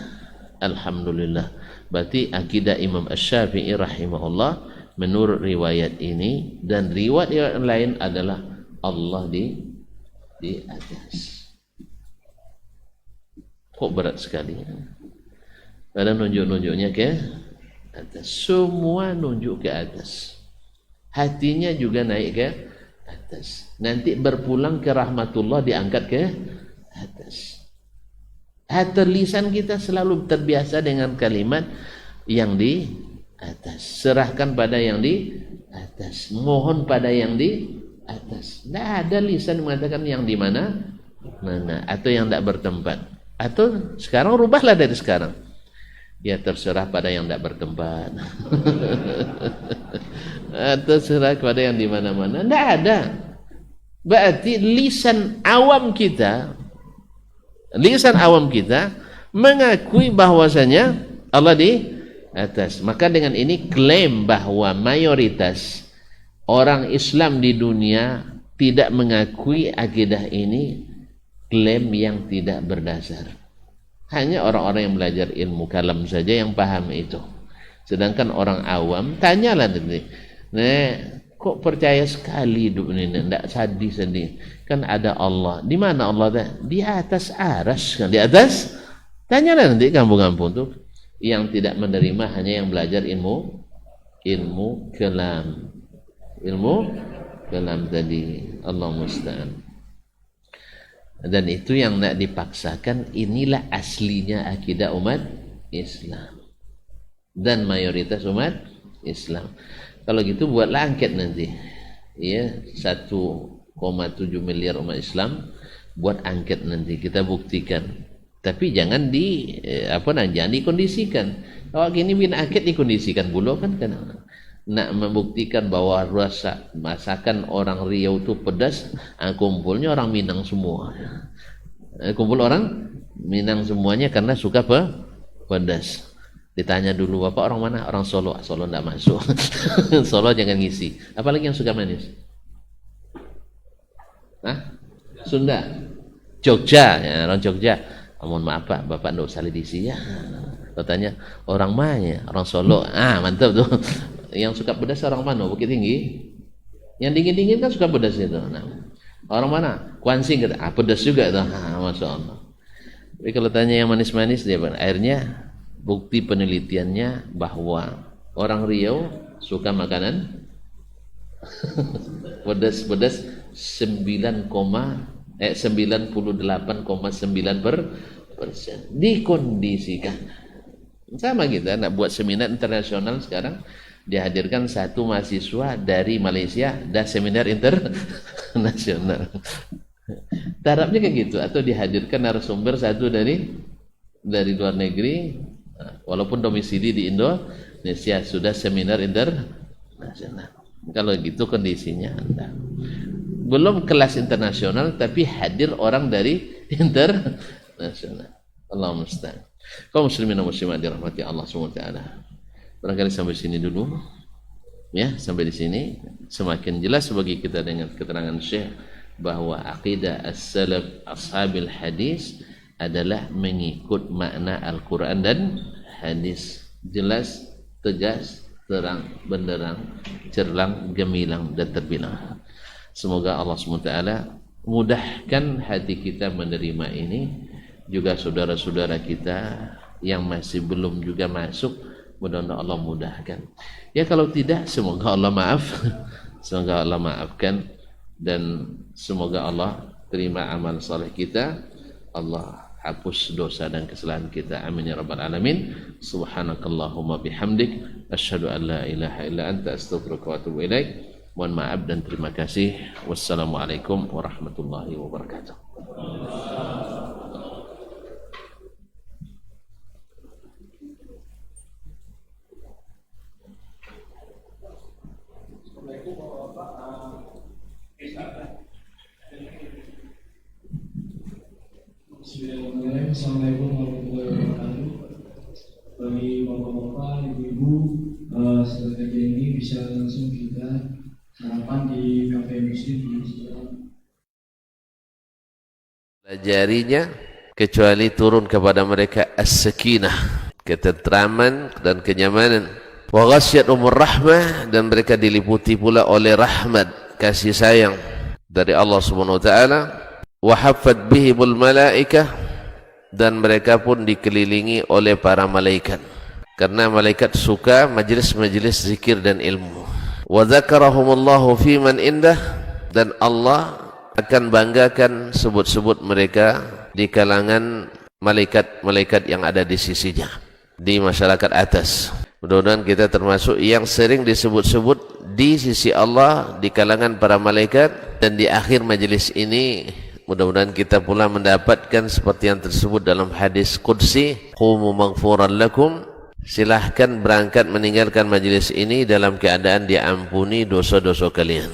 Alhamdulillah. Berarti akidah Imam Asy-Syafi'i rahimahullah menurut riwayat ini dan riwayat lain adalah Allah di atas. Kok berat sekali. Pada nunjuk-nunjuknya ke atas. Semua nunjuk ke atas. Hatinya juga naik ke atas. Nanti berpulang ke rahmatullah diangkat ke atas. Hati lisan kita selalu terbiasa dengan kalimat yang di atas. Serahkan pada yang di atas. Mohon pada yang di atas. Tidak ada lisan mengatakan yang di mana atau yang tidak bertempat. Atau sekarang rubahlah dari sekarang. Ya terserah pada yang tidak bertempat. Atau serah kepada yang di mana-mana. Tidak ada. Berarti lisan awam kita mengakui bahwasanya Allah di atas. Maka dengan ini klaim bahwa mayoritas orang Islam di dunia tidak mengakui akidah ini, klaim yang tidak berdasar. Hanya orang-orang yang belajar ilmu kalam saja yang paham itu. Sedangkan orang awam, tanyalah nanti, kok percaya sekali hidup ini, tidak sedih. Kan ada Allah. Di mana Allah? Di atas aras kan? Di atas. Tanyalah nanti kampung-kampung tuh yang tidak menerima hanya yang belajar ilmu kalam. Ilmu kalam tadi. Allah musta'an. Dan itu yang tidak dipaksakan. Inilah aslinya akidah umat Islam dan mayoritas umat Islam. Kalau gitu buatlah angket nanti, ya, 1,7 miliar umat Islam, buat angket nanti kita buktikan. Tapi jangan jangan dikondisikan. Kalau gini bikin angket dikondisikan dulu kan nak membuktikan bahwa rasa masakan orang Riau itu pedas, kumpulnya orang Minang semua. Kumpul orang Minang semuanya karena suka pedas. Ditanya dulu, Bapak orang mana? Orang Solo. Solo enggak masuk. Solo jangan ngisi. Apalagi yang suka manis? Sunda. Jogja, ya, orang Jogja. Mohon maaf Pak, Bapak enggak usah diisi ya. Katanya orang mana? Orang Solo. Mantap tuh. Yang suka pedas orang mana? Bukit Tinggi. Yang dingin-dingin kan suka pedas itu. Orang mana? Kuansing kata. Pedas juga tuh. Masya Allah. Tapi kalau tanya yang manis-manis dia akhirnya bukti penelitiannya bahwa orang Riau suka makanan pedas 98,9%. Dikondisikan. Sama kita nak buat seminar internasional sekarang, dihadirkan satu mahasiswa dari Malaysia dan seminar internasional. Tarapnya kayak gitu, atau dihadirkan narasumber satu dari luar negeri, walaupun domisili di Indonesia, sudah seminar internasional. Kalau gitu kondisinya belum kelas internasional tapi hadir orang dari internasional. Allahumma musta'an. Kaum muslimin dan muslimat dirahmati Allah SWT. Barangkali sampai sini dulu. Ya, sampai di sini semakin jelas bagi kita dengan keterangan Syekh bahwa aqidah as-salaf ashabil hadis adalah mengikut makna Al-Quran dan hadis. Jelas, tegas, terang, benderang, cerlang, gemilang, dan terbilang. Semoga Allah SWT mudahkan hati kita menerima ini. Juga saudara-saudara kita yang masih belum juga masuk, mudah-mudahan Allah mudahkan. Ya kalau tidak, semoga Allah semoga Allah maafkan, dan semoga Allah terima amal saleh kita. Allah hapus dosa dan kesalahan kita. Amin ya rabbal alamin. Subhanakallahumma bihamdik, asyhadu an la ilaha illa anta, astaghfiruka wa atubu ilaik. Mohon maaf dan terima kasih. Wassalamualaikum warahmatullahi wabarakatuh. Assalamualaikum warahmatullahi wabarakatuh. Bagi bapak-bapak, ibu-ibu, setelah ini bisa langsung kita sarapan di kafe muslim di Instagram. Pelajarinya kecuali turun kepada mereka as-sakinah, ketentraman dan kenyamanan. Wa ghasyiyatuhumur rahmah, dan mereka diliputi pula oleh rahmat, kasih sayang dari Allah Subhanahu wa taala. Wa haffat bihimul malaikah, dan mereka pun dikelilingi oleh para malaikat, karena malaikat suka majlis-majlis zikir dan ilmu. Wa dzakarahumullahu fi man indah, dan Allah akan banggakan sebut-sebut mereka di kalangan malaikat-malaikat yang ada di sisinya, di masyarakat atas. Mudah-mudahan kita termasuk yang sering disebut-sebut di sisi Allah di kalangan para malaikat, dan di akhir majlis ini mudah-mudahan kita pula mendapatkan seperti yang tersebut dalam hadis qudsi, qumu maghfuran lakum, silahkan berangkat meninggalkan majlis ini dalam keadaan diampuni dosa-dosa kalian.